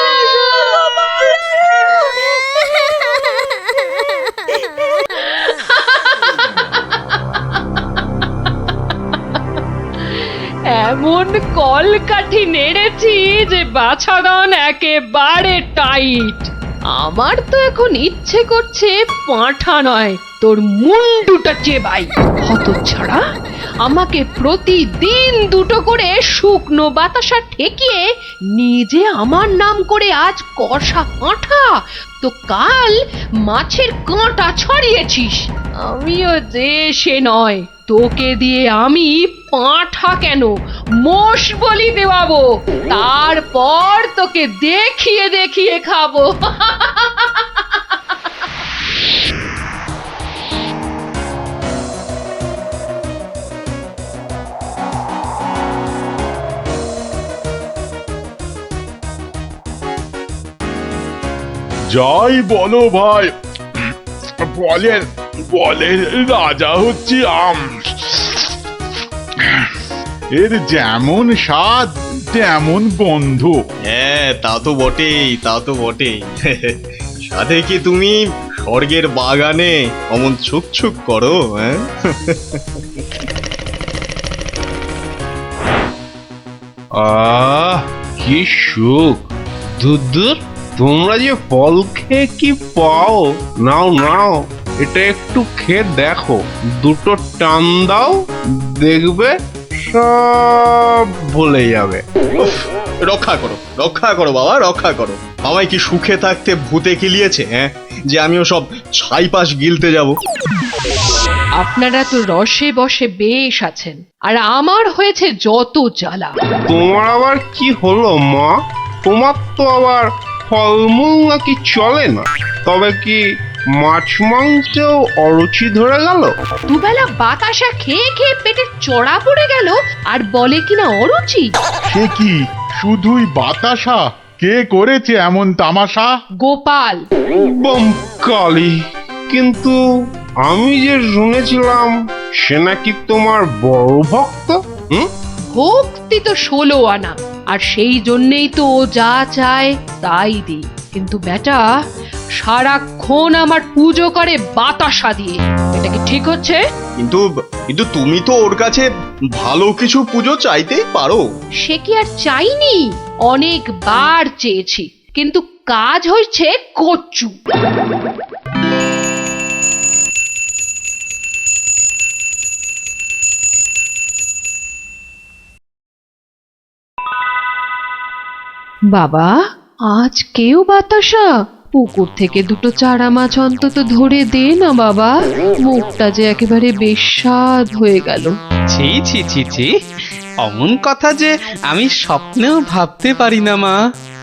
এমন কলকাঠি নেড়েছি যে বাছাধন একেবারে টাইট। আমার তো এখন ইচ্ছে করছে পাঁঠা নয়, তোর মুন্ডুটা চেবাই। হতচ্ছাড়া, আমাকে প্রতিদিন দুটো করে শুকনো বাতাসা ঠেকিয়ে নিজে আমার নাম করে আজ কষা পাঁঠা, তো কাল মাছের কাঁটা ছড়িয়েছিস। আমিও যে সে নয়, তোকে দিয়ে আমি পাঁঠা কেন মোষ বলি দেওয়াবো, তারপর তোকে দেখিয়ে দেখিয়ে খাবো। যাই বলো ভাই, বলের বলের রাজা হচ্ছে আম। এর যেমন স্বাদ তেমন গন্ধ। হ্যাঁ, তা তো বটেই, তা তো বটেই। সাথে কি তুমি স্বর্গের বাগানে অমন ছুক ছুক করো? হ্যাঁ, আহ কি সুখ! দূর, তোমরা যে ফল খেয়ে কি পাও! নাও নাও, এটা একটু খেয়ে দেখো, দুটো টান দাও, দেখবে সব ভুলে যাবে। রক্ষা করো, রক্ষা করো বাবা, রক্ষা করো। আমায় কি সুখে থাকতে ভূতে কিলিয়েছে? হ্যাঁ, যে আমিও সব ছাইপাশ গিলতে যাব? আপনারা তো রসে বসে বেশ আছেন, আর আমার হয়েছে যত জ্বালা। তোমার আবার কি হলো মা? তোমার তো আবার ফলমূল নাকি চলে না? তবে কি মাছ মাংসেও অরুচি ধরে গেল? দুবেলা বাতাসা খেয়ে খেয়ে পেটে চড়া পড়ে গেল, আর বলে কিনা অরুচি। সে কি শুধুই বাতাসা? কে করেছে এমন তামাশা? গোপাল। বমকালি! কিন্তু আমি যে শুনেছিলাম সে নাকি তোমার বড় ভক্ত। ভক্তি তো 16 আনা, আর সেই জন্যেই তো ও যা চায় তাই দিই। কিন্তু বেটা সারাক্ষণ আমার পুজো করে বাতাসা দিয়ে। এটা কি ঠিক হচ্ছে? কিন্তু কিন্তু তুমি তো ওর কাছে ভালো কিছু পুজো চাইতেই পারো। সে কি আর চাইনি? অনেকবার চেয়েছি, কিন্তু কাজ হচ্ছে কচু। বাবা, আজ কেউ বাতাসা? পুকুর থেকে দুটো চারা মাছ অন্তত ধরে দে না বাবা, মুখটা যে একেবারে বেস্বাদ হয়ে গেল। ছি ছি ছি ছি, অমন কথা যে আমি স্বপ্নেও ভাবতে পারি না মা।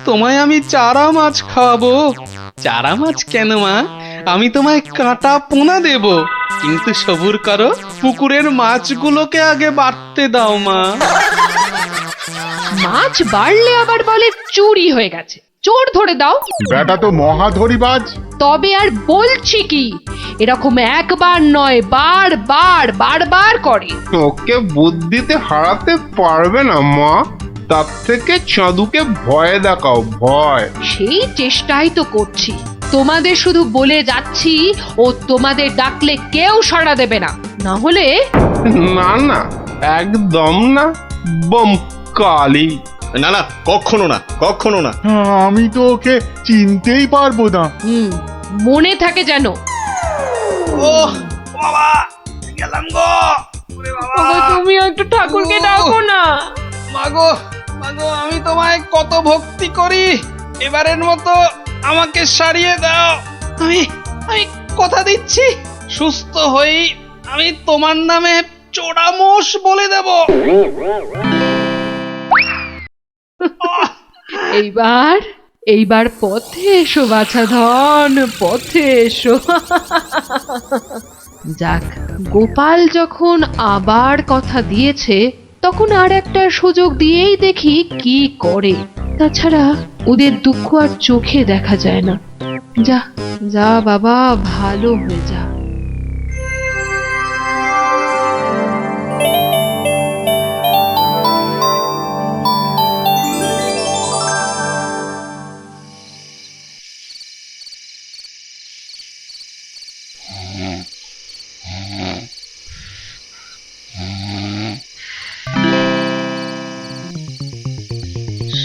তোমায় আমি চারা মাছ খাওয়াবো। চারা মাছ কেন মা, আমি তোমায় কাঁটা পোনা দেব। কিন্তু সবুর করো, পুকুরের মাছগুলোকে আগে বাড়তে দাও মা। মাছ বাড়লে আবার বলে চুরি হয়ে গেছে। চোর ধরে দাও। বেটা তো মহাধরিবাজ। তবে আর বলছি কি, এরকম একবার নয়, বারবার করে। ওকে বুদ্ধিতে হারাতে পারবে না মা। তার থেকে চাঁদুকে ভয় দেখাও, ভয়। সেই চেষ্টাই তো করছি। তোমাদের শুধু বলে যাচ্ছি, ও তোমাদের ডাকলে কেউ সাড়া দেবে না। না হলে না না, একদম না। বমকালি! না না, কখনো না, কখনো না। আমি তো ওকে চিনতেই পারবো না। মনে থাকে যেন। ও বাবা, গেলাম গো। ওরে বাবা, তুমি একটু ঠাকুরকে ডাকো না। মাগো মাগো, আমি তোমায় কত ভক্তি করি। এবারের মতো আমাকে সারিয়ে দাও। আমি আমি কথা দিচ্ছি, সুস্থ হই আমি তোমার নামে চোরামোষ বলে দেব। এইবার পথে এসো বাছা ধন, পথে এসো। যাক, গোপাল যখন আবার কথা দিয়েছে, তখন আর একটা সুযোগ দিয়েই দেখি কি করে। তাছাড়া ওদের দুঃখ আর চোখে দেখা যায় না। যা যা বাবা, ভালো হয়ে যা।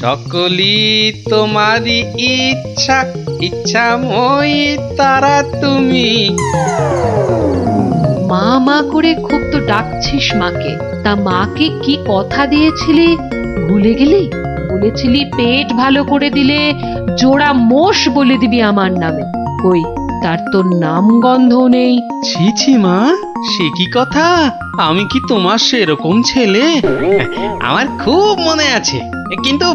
সকলই তোমারই ইচ্ছা, ইচ্ছাময়ী তারা তুমি। মা মা করে খুব তো ডাকছিস মাকে, তা মাকে কি কথা দিয়েছিলি ভুলে গেলি? বলেছিলি পেট ভালো করে দিলে জোড়া মোষ বলে দিবি আমার নামে। কই তার তো নাম গন্ধও নেই। ছি ছি মা, সে কি কথা? আমি কি তোমার সেরকম ছেলে? আমার খুব মনে আছে, কিন্তু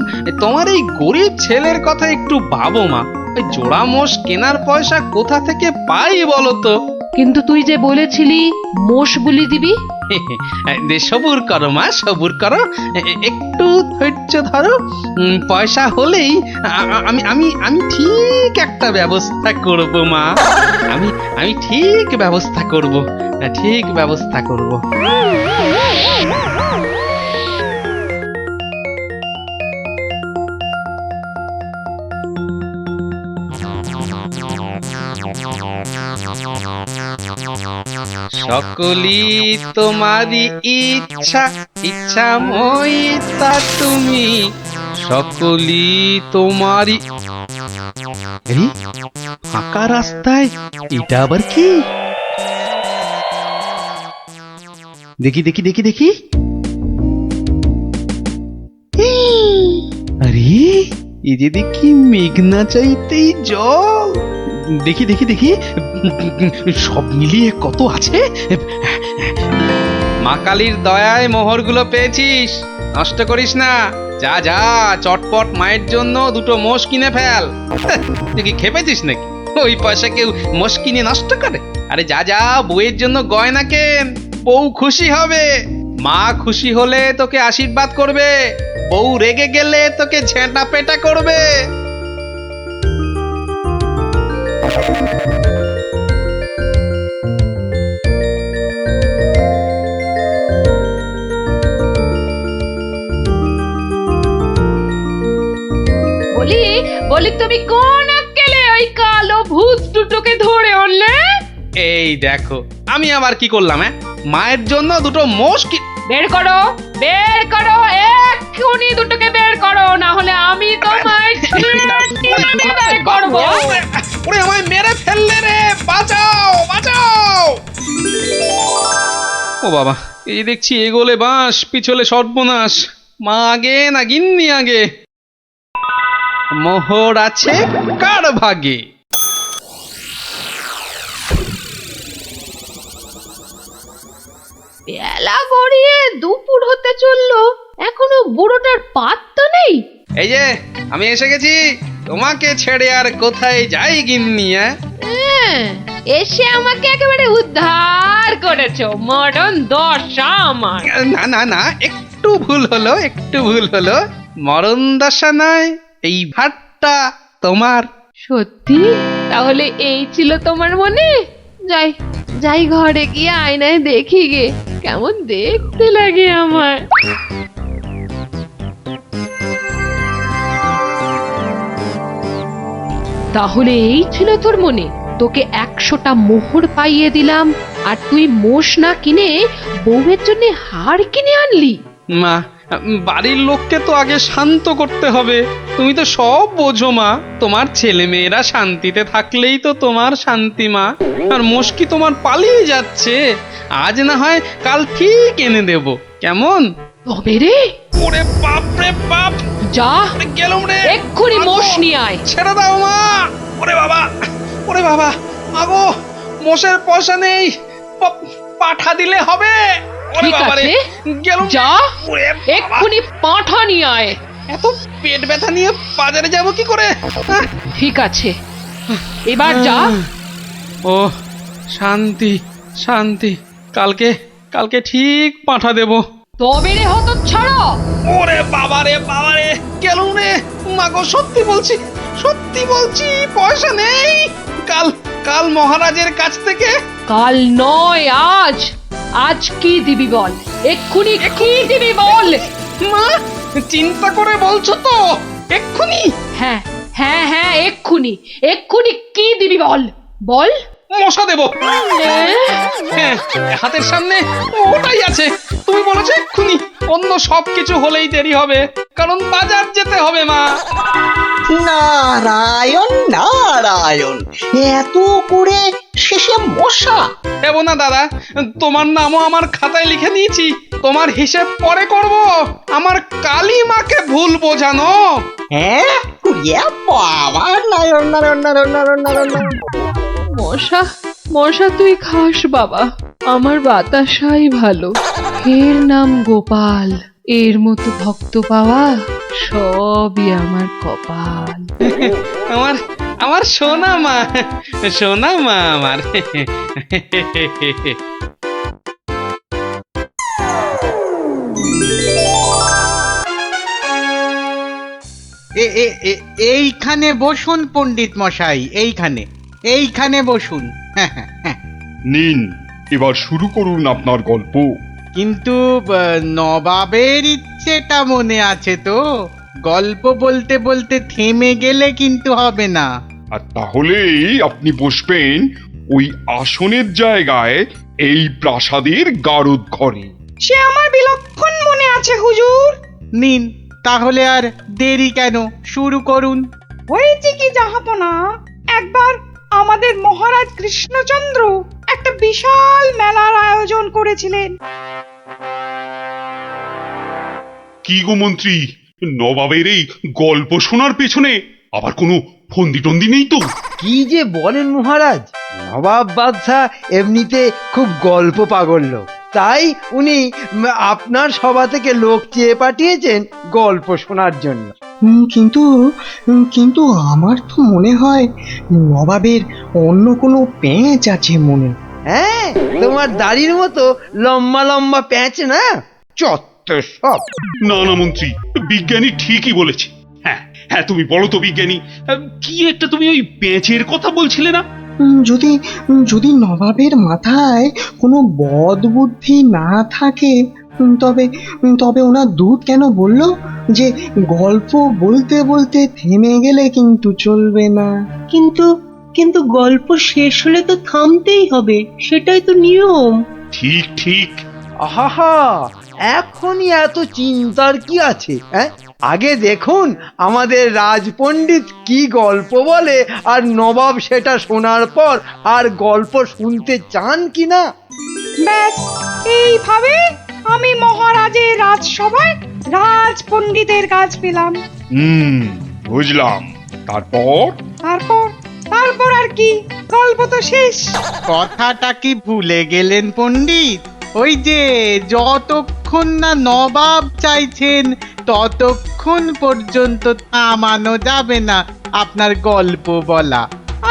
তোমার এই গরিব ছেলের কথা একটু ভাবো মা। ওই জোড়া মোষ কেনার পয়সা কোথা থেকে পাই বলো তো? কিন্তু তুই যে বলেছিলি মোষ বলি দিবি। সবুর করো মা, সবুর করো, একটু ধৈর্য ধরো। পয়সা হলেই আমি আমি আমি ঠিক একটা ব্যবস্থা করব মা। আমি ঠিক ব্যবস্থা করব, ঠিক ব্যবস্থা করব। সকলই তোমারই ইচ্ছা, ইচ্ছাময়ী তা তুমি। সকলই তোমারই। এই ফাঁকা রাস্তায় এটা আবার কি? দেখি দেখি দেখি দেখি। আরে এই যে দেখি মেঘনা চাইতেই জল। দেখি দেখি দেখি, সব মিলিয়ে কত আছে? মা কালীর দয়ায় মোহরগুলো পেয়েছিস, নষ্ট করিস না। যা যা, চটপট মায়ের জন্য দুটো মোষ কিনে ফেল। তুই কি খেপেছিস নাকি? ওই পয়সা কেউ মোষ কিনে নষ্ট করে? আরে যা যা, বউয়ের জন্য গয়না কেন, বউ খুশি হবে। মা খুশি হলে তোকে আশীর্বাদ করবে, বউ রেগে গেলে তোকে ঝেঁটা পেটা করবে। বলি বলি তুমি কোন আক্কেলে ওই কালো ভূত দুটোকে ধরে আনলে? এই দেখো, আমি আবার কি করলাম? মায়ের জন্য দুটো মোষ কি। বের করো, বের করো, এক্ষুনি দুটোকে বের করো, না হলে আমি তোমায় বের করব। ওরে আমায় মেরে ফেললে রে, বাঁচাও বাঁচাও। ও বাবা, এই দেখছি এগোলে বাঁশ, পিছলে সর্বনাশ। মা আগে না গিন্নি আগে? মোহর আছে কার ভাগে? বেলা গড়িয়ে দুপুর হতে চললো, এখনো বুড়োটার পাত্তা নেই। এই যে আমি এসে গেছি, তোমাকে ছেড়ে আর কোথায় যাই গিন্নি? এসে আমাকে একেবারে উদ্ধার করেছো, মরণ দশা আমার। না না না, একটু ভুল হলো, একটু ভুল হলো। মরণ দশা নয়, এই ভাটটা তোমার। সত্যি? তাহলে এই ছিল তোমার মনে? যাই যাই, ঘরে গিয়ে আয়নায় দেখি গে কেমন দেখতে লাগে আমার। তাহলে এই ছিল তোর মনে? তোকে 100টা মোহর পাইয়ে দিলাম, আর তুই মোষ না কিনে বউয়ের জন্য হার কিনে আনলি? মা, বাড়ির লোককে তো আগে শান্ত করতে হবে। তুমি তো সব বোঝো মা। তোমার ছেলে মেয়েরা শান্তিতে থাকলেই তো তোমার শান্তি মা। আর মোষকি তোমার পালিয়ে যাচ্ছে, আজ না হয় কাল ঠিক এনে দেব, কেমন? তবে রে, ওরে বাপ রে বাপ, যা গেলুম রে, এক্ষুনি মোষ নিয়ে আয়। ছেড়ে দাও মা। ওরে বাবা, ওরে বাবা, আগো মোষের পয়সা নেই, পাঠা দিলে হবে। ঠিক আছে, যা এক্ষুনি পাঠা নিয়ে আয়। এত পেট ব্যথা নিয়ে বাজারে যাব কি করে? ঠিক আছে, এবার যা। ও শান্তি শান্তি, কালকে কালকে ঠিক পাঠা দেব। তবে রে হতচ্ছাড়া। ওরে বাবা রে বাবা রে, গেলুম রে। মাগো সত্যি বলছি, সত্যি বলছি, পয়সা নেই। কাল কাল মহারাজের কাছ থেকে। কাল নয়, আজ। আজ কি দিবি বল, এক্ষুনি কি দিবি বল। মা, চিন্তা করে বলছো তো? এক্ষুনি? হ্যাঁ হ্যাঁ হ্যাঁ, এক্ষুনি এক্ষুনি কি দিবি বল, বল। মশা দেব। হ্যাঁ, হাতের সামনে ওটাই আছে। তুমি বলেছো এক্ষুনি অন্য সবকিছু হলেই দেরি হবে, কারণ বাজার যেতে হবে মা। নারায়ণ নারায়ণ, এত করে শেষে মশা। দেব না দাদা, তোমার নামও আমার খাতায় লিখে দিয়েছি। তোমার হিসেব পরে করব। আমার কালী মাকে ভুল বোঝানো। হ্যাঁ, বাবা, নারায়ণ নারায়ণ নারায়ণ নারায়ণ নারায়ণ। মশা মশা তুই খাস বাবা, আমার বাতাসাই ভালো। এর নাম গোপাল, এর মতো ভক্ত পাওয়া সবই আমার কপাল। আমার আমার সোনা মা, সোনা মা আমার। এইখানে বসুন পণ্ডিত মশাই, এইখানে এইখানে বসুন। নিন, এবার শুরু করুন আপনার গল্প। কিন্তু নবাবের ইচ্ছেটা মনে আছে তো? গল্প বলতে বলতে থেমে গেলে কিন্তু হবে না। আর তাহলেই আপনি বসবেন ওই আসনের জায়গায়, এই প্রাসাদের গারদ ঘরে। সে আমার বিলক্ষণ মনে আছে হুজুর। নিন, তাহলে আর দেরি কেন, শুরু করুন। হয়েছে কি জাহাপনা, একবার আমাদের মহারাজ কৃষ্ণচন্দ্র একটা বিশাল মেলার আয়োজন করেছিলেন। কি গো মন্ত্রী, নবাবের এই গল্প শোনার পেছনে আবার কোনো ফন্দি টন্দি নেই তো? কি যে বলেন মহারাজ, নবাব বাদশাহ এমনিতে খুব গল্প পাগল লোক, তাই উনি আপনার সভা থেকে লোক চেয়ে পাঠিয়েছেন গল্প শোনার জন্য। কিন্তু কিন্তু আমার তো মনে হয় নবাবের অন্য কোনো পেঁচ আছে মনে। হ্যাঁ, তোমার দাড়ির মতো লম্বা লম্বা প্যাঁচ না, চত্বর সব। না না মন্ত্রী, বিজ্ঞানী ঠিকই বলেছে। হ্যাঁ হ্যাঁ, তুমি বলো তো বিজ্ঞানী, কি একটা তুমি ওই পেঁচের কথা বলছিলে না? যদি যদি নবাবের মাথায় কোনো বদ বুদ্ধি না থাকে, তবে তবে ওনার দূত কেন বলল যে গল্প বলতে বলতে থেমে গেলে কিন্তু চলবে না? কিন্তু কিন্তু গল্প শেষ হলে তো থামতেই হবে, সেটাই তো নিয়ম। ঠিক ঠিক। আহা, এখনই এত চিন্তার কি আছে? হ্যাঁ, আগে দেখুন আমাদের রাজপণ্ডিত কি গল্প বলে, আর নবাব সেটা শোনার পর আর গল্প শুনতে চান কিনা। ব্যাস, এইভাবে আমি মহারাজের রাজসভায় রাজ পণ্ডিতের কাজ পেলাম। বুঝলাম। তারপর তারপর তারপর আর কি, গল্প তো শেষ। কথাটা কি ভুলে গেলেন পণ্ডিত? ওই যে যতক্ষণ না নবাব চাইছেন ততক্ষণ পর্যন্ত থামানো যাবে না আপনার গল্প বলা।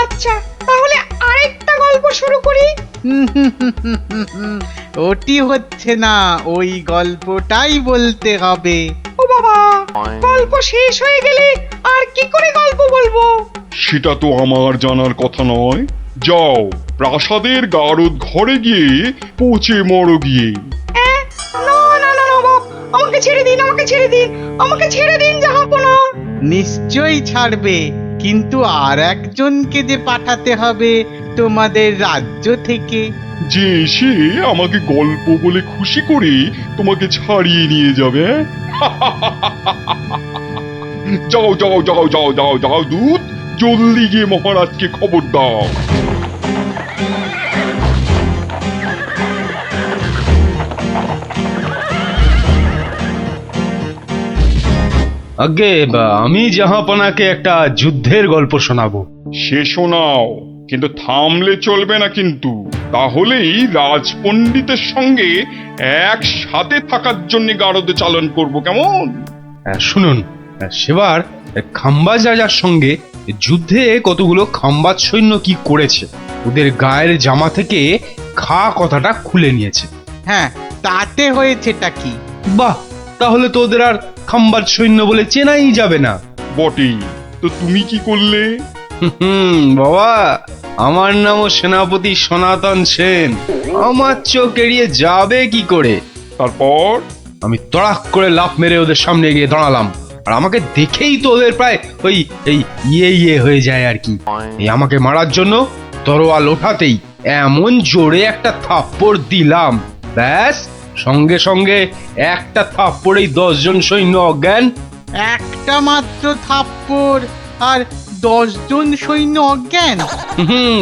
আচ্ছা, তাহলে আরেকটা গল্প শুরু করি। ওটি হচ্ছে না, ওই গল্পটাই বলতে হবে। ও বাবা, গল্প শেষ হয়ে গেলে আর কি করে গল্প বলবো? সেটা তো আমার জানার কথা নয়। যাও, প্রাসাদের গারদ ঘরে গিয়ে পচে মরো গিয়ে। না না না নবাব, আমাকে ছেড়ে দিন, আমাকে ছেড়ে দিন, আমাকে ছেড়ে দিন জাহাপনা। নিশ্চয়ই ছাড়বে, কিন্তু আর একজনকে যে পাঠাতে হবে তোমাদের রাজ্য থেকে, যে এসে আমাকে গল্প বলে খুশি করে তোমাকে ছাড়িয়ে নিয়ে যাবে। যাও যাও যাও যাও যাও যাও দূত, জলদি গিয়ে মহারাজকে খবর দাও। আগে আমি জাহাপনাকে একটা যুদ্ধের গল্প শোনাবো। সে শোনাও, কিন্তু থামলে চলবে না কিন্তু, তাহলেই রাজপণ্ডিতের সঙ্গে একসাথে থাকার জন্য গারদে চালন করব, কেমন? শুনুন, সেবার খাম্বাজ রাজার সঙ্গে যুদ্ধে কতগুলো খাম্বাজ সৈন্য কি করেছে, ওদের গায়ের জামা থেকে খা কথাটা খুলে নিয়েছে। হ্যাঁ, তাতে হয়েছেটা কি? বাহ, তাহলে তো ওদের আর খাম্বাজ সৈন্য বলে চেনাই যাবে না। বটেই তো, তুমি কি করলে? বাবা, আমার নামও সেনাপতি সনাতন সেন, আমার চোখ এড়িয়ে যাবে কি করে? তারপর আমি তড়াক করে লাফ মেরে ওদের সামনে গিয়ে দাঁড়ালাম, আর আমাকে দেখেই তো ওদের প্রায় ওই এই ইয়ে হয়ে যায় আর কি। এই আমাকে মারার জন্য তরোয়াল ওঠাতেই এমন জোরে একটা থাপ্পড় দিলাম, ব্যাস সঙ্গে সঙ্গে একটা থাপ্পড়েই 10 জন সৈন্য অজ্ঞান। একটা মাত্র থাপ্পড় আর 10 জন সৈন্য অজ্ঞান?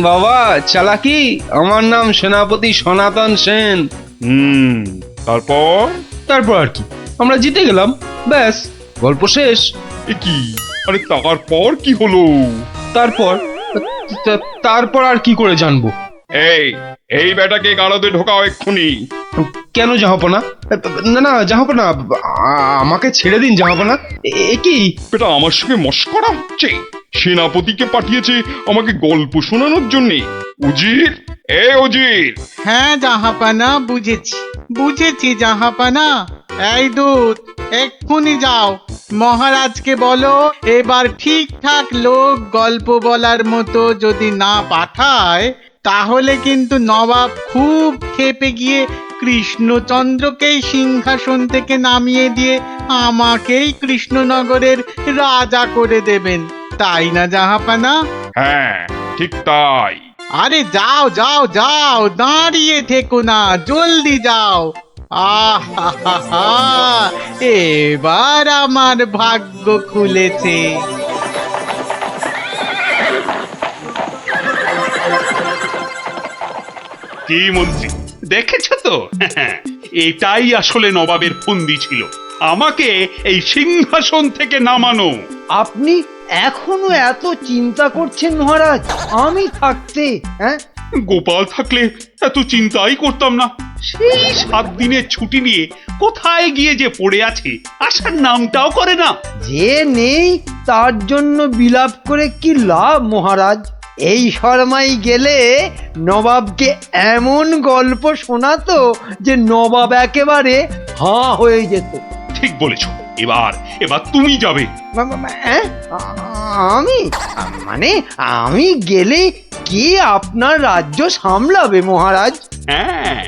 বাবা চালাকি, আমার নাম সেনাপতি সনাতন সেন। তারপর? তারপর আর কি, আমরা জিতে গেলাম, ব্যাস গল্প শেষ। এ কি? আরে তারপর কি হলো? তারপর আর কি করে জানবো? এই বেটাকে গাড়দে ঢোকাও এক্ষুনি। কেন জাহাপনা? না না জাহাপনা, আমাকে ছেড়ে দিন জাহাপনা। এ কি? বেটা আমার সঙ্গে মশকরা হচ্ছে? সেনাপতিকে পাঠিয়েছে আমাকে গল্প শোনানোর জন্য। উজির, উজির। হ্যাঁ জাহাপানা, বুঝেছি জাহাপানা। এই দূত, এক্ষুনি যাও, মহারাজকে বলো এবার ঠিকঠাক লোক গল্প বলার মতো যদি না পাঠায় তাহলে কিন্তু নবাব খুব ক্ষেপে গিয়ে কৃষ্ণচন্দ্রকেই সিংহাসন থেকে নামিয়ে দিয়ে আমাকেই কৃষ্ণনগরের রাজা করে দেবেন, তাই না জাহাপানা? হ্যাঁ ঠিক তাই। আরে যাও যাও যাও, দাঁড়িয়ে থেকো না, জলদি যাও। এবার আমার ভাগ্য খুলেছে। কি মন্ত্রী, দেখেছ তো? এটাই আসলে নবাবের ফন্দি ছিল, আমাকে এই সিংহাসন থেকে নামানো। আপনি এখনো এত চিন্তা করছেন মহারাজ আমি থাকতে? হ্যাঁ, গোপাল থাকলে এত চিন্তাই করতাম না। সেই 7 দিনের ছুটি নিয়ে কোথায় গিয়ে যে পড়ে আছে, আসার নামটাও করে না। যে নেই তার জন্য বিলাপ করে কি লাভ মহারাজ? এই শর্মাই গেলে নবাবকে এমন গল্প শোনাতো যে নবাব একেবারে হাঁ হয়ে যেত। ঠিক বলেছ, এবার তুমি যাবে। আমি মানে আমি গেলে কে আপনার রাজ্য সামলাবে মহারাজ? হ্যাঁ,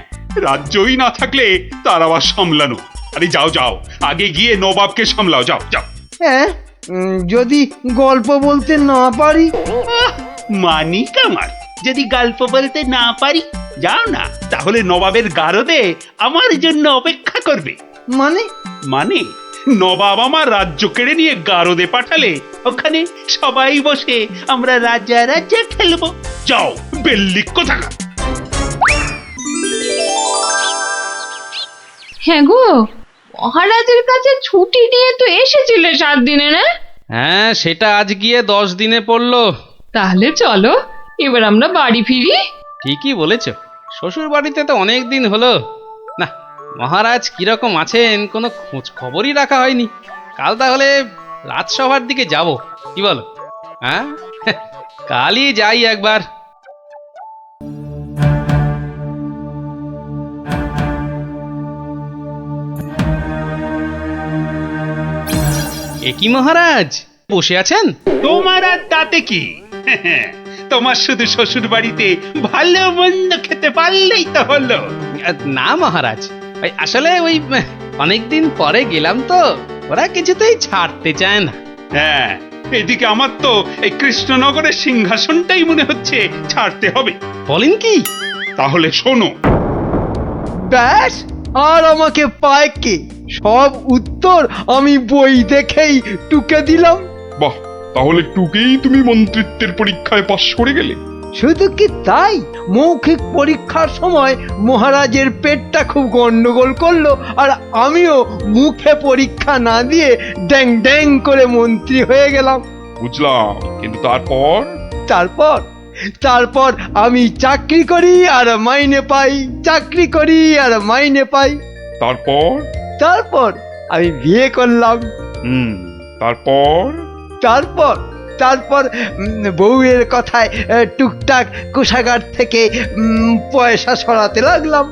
রাজ্যই না থাকলে তার আবার সামলানো। আরে যাও যাও, আগে গিয়ে নবাবকে সামলাও, যাও যাও। হ্যাঁ, যদি গল্প বলতে না পারি? মানিক আমার, যদি গল্প বলতে না পারি, যাও না, তাহলে নবাবের গারদে আমার জন্য অপেক্ষা করবে। মানে নবাব আমার রাজ্য কেড়ে নিয়ে গারদে পাঠালে ওখানে সবাই বসে আমরা রাজা রাজা খেলবো। যাও বেল্লি কোথাকার। হ্যাঁ গো, মহারাজের কাছে ছুটি নিয়ে তো এসেছিলে 7 দিনে, না? হ্যাঁ, সেটা আজ গিয়ে 10 দিনে পড়লো। তাহলে চলো এবার আমরা বাড়ি ফিরি। ঠিকই বলেছ, শ্বশুর বাড়িতে তো অনেক দিন হলো না। মহারাজ কিরকম আছেন কোনো খোঁজ খবরই রাখা হয়নি। কাল তাহলে রাজসভার দিকে যাব, কি বলো? হ্যাঁ, কালই যাই একবার। একি মহারাজ, বসে আছেন? তোমার আর তাতে কি? তোমার শুধু শ্বশুর বাড়িতে ভালো মন্দ খেতে পারলেই তো হলো। না মহারাজ, আসলে ওই অনেকদিন পরে গেলাম তো, ওরা কিছুতেই ছাড়তে চায় না। হ্যাঁ, এদিকে আমার তো এই কৃষ্ণনগরের সিংহাসনটাই মনে হচ্ছে ছাড়তে হবে। বলেন কি? তাহলে শোনো। ব্যাস, আর আমাকে পায় কে? সব উত্তর আমি বই দেখেই টুকে দিলাম। বাহ, তাহলে টুকেই তুমি মন্ত্রিত্বের পরীক্ষায় পাশ করে গেলে? শুধু কি তাই, মৌখিক পরীক্ষার সময় মহারাজের পেটটা খুব গন্ডগোল করলো, আর আমিও মুখে পরীক্ষা না দিয়ে ড্যাং ড্যাং করে মন্ত্রী হয়ে গেলাম। বুঝলাম, কিন্তু তারপর আমি চাকরি করি আর মাইনে পাই, চাকরি করি আর মাইনে পাই। তারপর আমি বিয়ে করলাম। তারপর বউয়ের কথায় টুকটাক কোষাগার থেকে পয়সা সরাতে লাগলাম।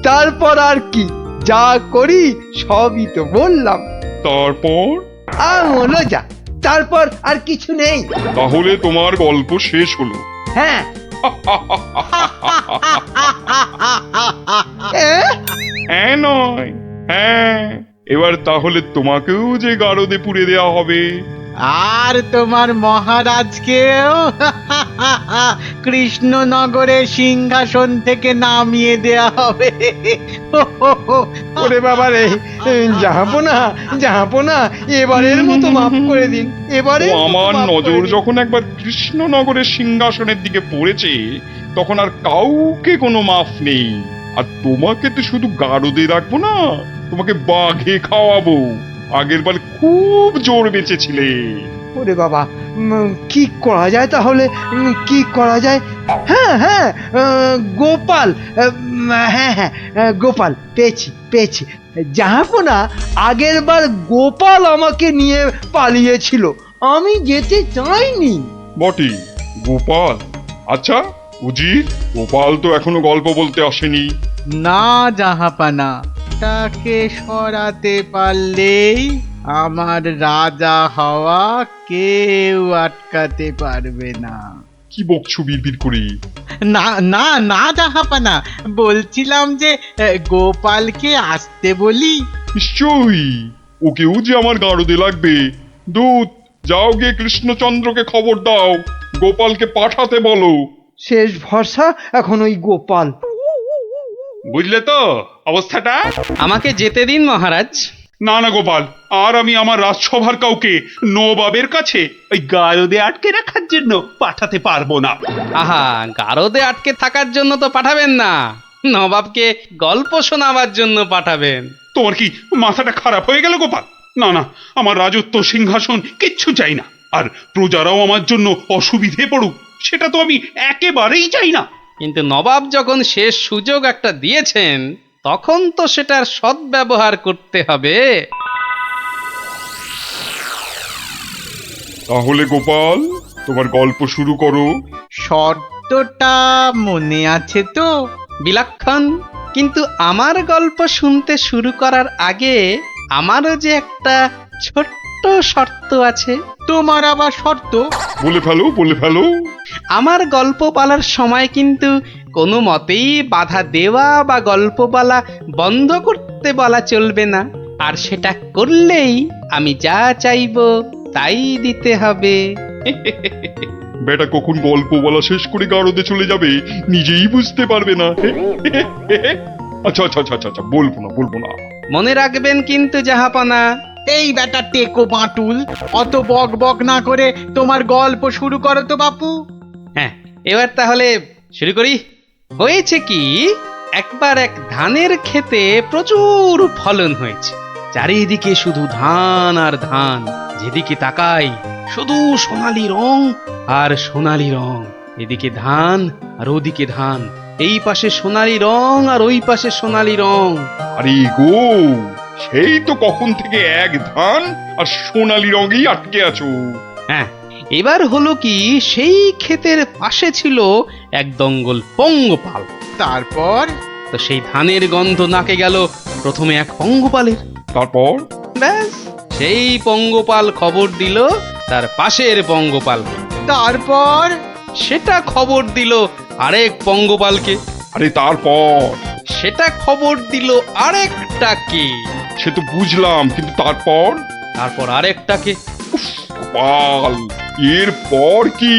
তারপর আর কি, যা করি সবই তো বললাম। তারপর আর কিছু নেই। তাহলে তোমার গল্প শেষ হলো? হ্যাঁ। নয়, হ্যাঁ, এবার তাহলে তোমাকেও যে গারদে পুড়ে দেওয়া হবে আর তোমার মহারাজকেও কৃষ্ণনগরে সিংহাসন থেকে নামিয়ে দেয়া হবে। ওরে বাবা রে, জাহাপনা এবারের মতো মাফ করে দিন, এবারে ও আমার নজর যখন একবার কৃষ্ণনগরের সিংহাসনের দিকে পড়েছে তখন আর কাউকে কোনো মাফ নেই। আর তোমাকে তো শুধু গারদে রাখবো না, তোমাকে বাঘে খাওয়াবো। আগের বার খুব জোর বেঁচেছিলে। ওরে বাবা, কি করা যায় তাহলে, কি করা যায়? হ্যাঁ, গোপাল, হ্যাঁ, গোপাল পেয়েছি। জাহাপনা আগের বার গোপাল আমাকে নিয়ে পালিয়েছিল, আমি যেতে চাইনি। বটে, গোপাল? আচ্ছা উজির, গোপাল তো এখনো গল্প বলতে আসেনি। না জাহাপানা, তাকে সরাতে পারলেই আমার রাজা হওয়া কেউ আটকাতে পারবে না। কি বকছো বিড়বিড় করে? না জাহাপানা, বলছিলাম যে গোপালকে আসতে বলি। নিশ্চয়ই, ওকেও যে আমার গারদে লাগবে। দূত, যাও গিয়ে কৃষ্ণচন্দ্রকে খবর দাও, গোপালকে পাঠাতে বলো। শেষ ভরসা এখন ওই গোপাল। বুঝলে তো অবস্থাটা? আমাকে যেতে দিন মহারাজ। না না গোপাল, আর আমি আমার রাজসভার কাউকে নবাবের কাছে ওই গারদে আটকে রাখার জন্য পাঠাতে পারবো না। আহা, গারদে আটকে থাকার জন্য তো পাঠাবেন না, নবাবকে গল্প শোনাবার জন্য পাঠাবেন। তোমার কি মাথাটা খারাপ হয়ে গেল গোপাল? না না, আমার রাজত্ব সিংহাসন কিচ্ছু চাই না। আর প্রজারাও আমার জন্য অসুবিধে পড়ুক, সেটা তো আমি একেবারেই চাই না। কিন্তু নবাব যখন শেষ সুযোগ একটা দিয়েছেন, তখন তো সেটার সদ্ব্যবহার করতে হবে। তাহলে গোপাল, তোমার গল্প শুরু করো। শর্তটা মনে আছে তো? বিলক্ষণ, কিন্তু আমার গল্প শুনতে শুরু করার আগে আমারও যে একটা ছোট্ট শর্ত আছে। তোমার আবার শর্ত? বলে ফেলো। আমার গল্প বলার সময় কিন্তু কোনো মতেই বাধা দেওয়া বা গল্প বলা বন্ধ করতে বলা চলবে না। আর সেটা করলেই আমি যা চাইবো তাই দিতে হবে। বেটা কখন গল্প বলা শেষ করে গারদে চলে যাবে নিজেই বুঝতে পারবে না। আচ্ছা, বলবো না। মনে রাখবেন কিন্তু জাহাপনা। এই বেটা টেকো বাঁটুল, অত বক না করে তোমার গল্প শুরু করো তো বাপু। হ্যাঁ, এবার তাহলে শুরু করি। হয়েছে কি, একবার এক ধানের ক্ষেতে প্রচুর ফলন হয়েছে। চারিদিকে শুধু ধান আর ধান, যেদিকে তাকাই শুধু সোনালী রং আর সোনালী রং। এদিকে ধান আর ওদিকে ধান, এই পাশে সোনালী রং আর ওই পাশে সোনালী রং। আরে গো, সেই তো কখন থেকে এক ধান আর সোনালী রঙেই আটকে আছো। হ্যাঁ, এবার হলো কি, সেই ক্ষেতের পাশে ছিল এক দঙ্গল পঙ্গপাল। তারপর? তো সেই ধানের গন্ধ নাকে গেল প্রথমে এক পঙ্গপালের। তারপর? ব্যাস, সেই পঙ্গপাল খবর দিল তার পাশের পঙ্গপালকে। তারপর? সেটা খবর দিল আরেক পঙ্গপালকে। আরে তারপর? সেটা খবর দিল আরেকটাকে। সে তো বুঝলাম, কিন্তু তারপর? তারপর আরেকটাকে। গোপাল, এরপর কি?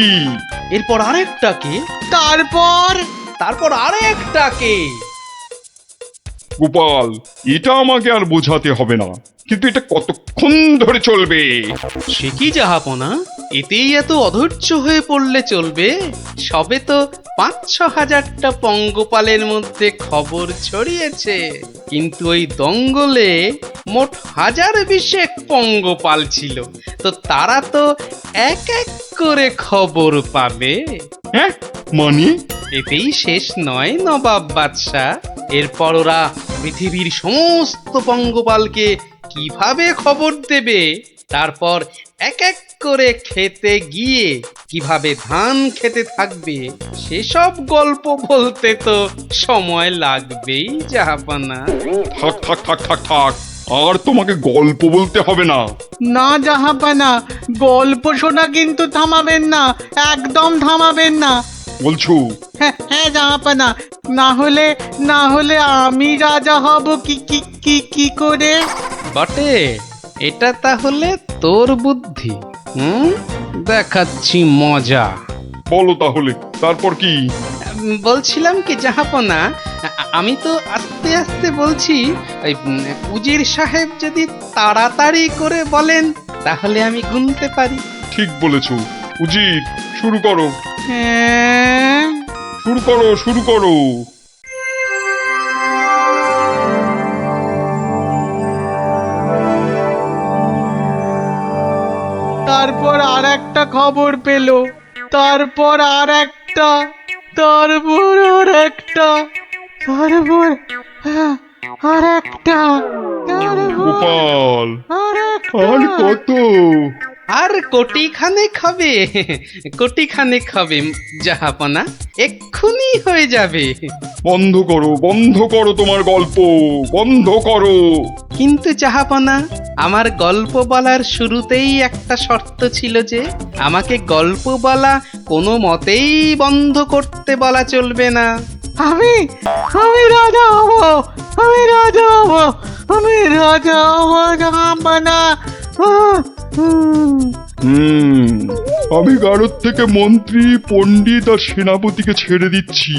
এরপর আরেকটাকে। তারপর আরেকটাকে। গোপাল, এটা আমাকে আর বোঝাতে হবে না, কিন্তু এটা কতক্ষণ ধরে চলবে? সে কি জাহাপনা, এতেই এত অধৈর্য হয়ে পড়লে চলবে? সবে তো ৫-৬ হাজারটা পঙ্গপালের মধ্যে খবর ছড়িয়েছে, কিন্তু ওই দঙ্গলে মোট ১০২০ পঙ্গপাল ছিল। তো তারা তো এক এক করে খবর পাবে। হ্যাঁ, মানে? এতেই শেষ নয় নবাব বাদশাহ। এরপর ওরা পৃথিবীর সমস্ত পঙ্গপালকে কিভাবে খবর দেবে, তারপর এক এক করে খেতে গিয়ে কিভাবে ধান খেতে থাকবে, সেসব গল্প বলতে তো সময় লাগবেই জাহাপনা। থাক, আর তোমাকে গল্প বলতে হবে না। না জাহাপানা, গল্প শোনা কিন্তু থামাবেন না, একদম থামাবেন না। বলছো? হ্যাঁ জাহাপানা, না হলে আমি রাজা হব কি করে? বটে, এটা তাহলে তোর বুদ্ধি। দেখাচ্ছি মজা। বলো তাহলে তারপর কি? বলছিলাম কি জাহাপনা, আমি তো আস্তে আস্তে বলছি, ওই উজির সাহেব যদি তাড়াতাড়ি করে বলেন তাহলে আমি গুনতে পারি। ঠিক বলেছো উজির, শুরু করো হ্যাঁ, শুরু করো শুরু করো। তারপর আর একটা খবর পেলো, তারপর আর একটা, তারপর আর একটা, তারপর আর একটা, গোপাল, আর আর কত? আর কোটি খানেক হবে, কোটি খানেক হবে জাহাপনা, এক্ষুনি হয়ে যাবে। বন্ধ করো তোমার গল্প, বন্ধ করো। কিন্তু জাহাপনা, আমার গল্প বলার শুরুতেই একটা শর্ত ছিল যে আমাকে গল্প বলা কোনো মতেই বন্ধ করতে বলা চলবে না। আমি রাজা হব, আমি রাজা হব, আমি রাজা হব জাহাপনা। আমি গারদ থেকে মন্ত্রী, পণ্ডিত আর সেনাপতিকে ছেড়ে দিচ্ছি,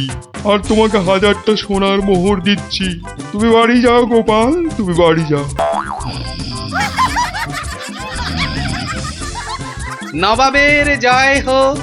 আর তোমাকে 1000টা সোনার মোহর দিচ্ছি। তুমি বাড়ি যাও গোপাল, তুমি বাড়ি যাও। নবাবের জয় হোক,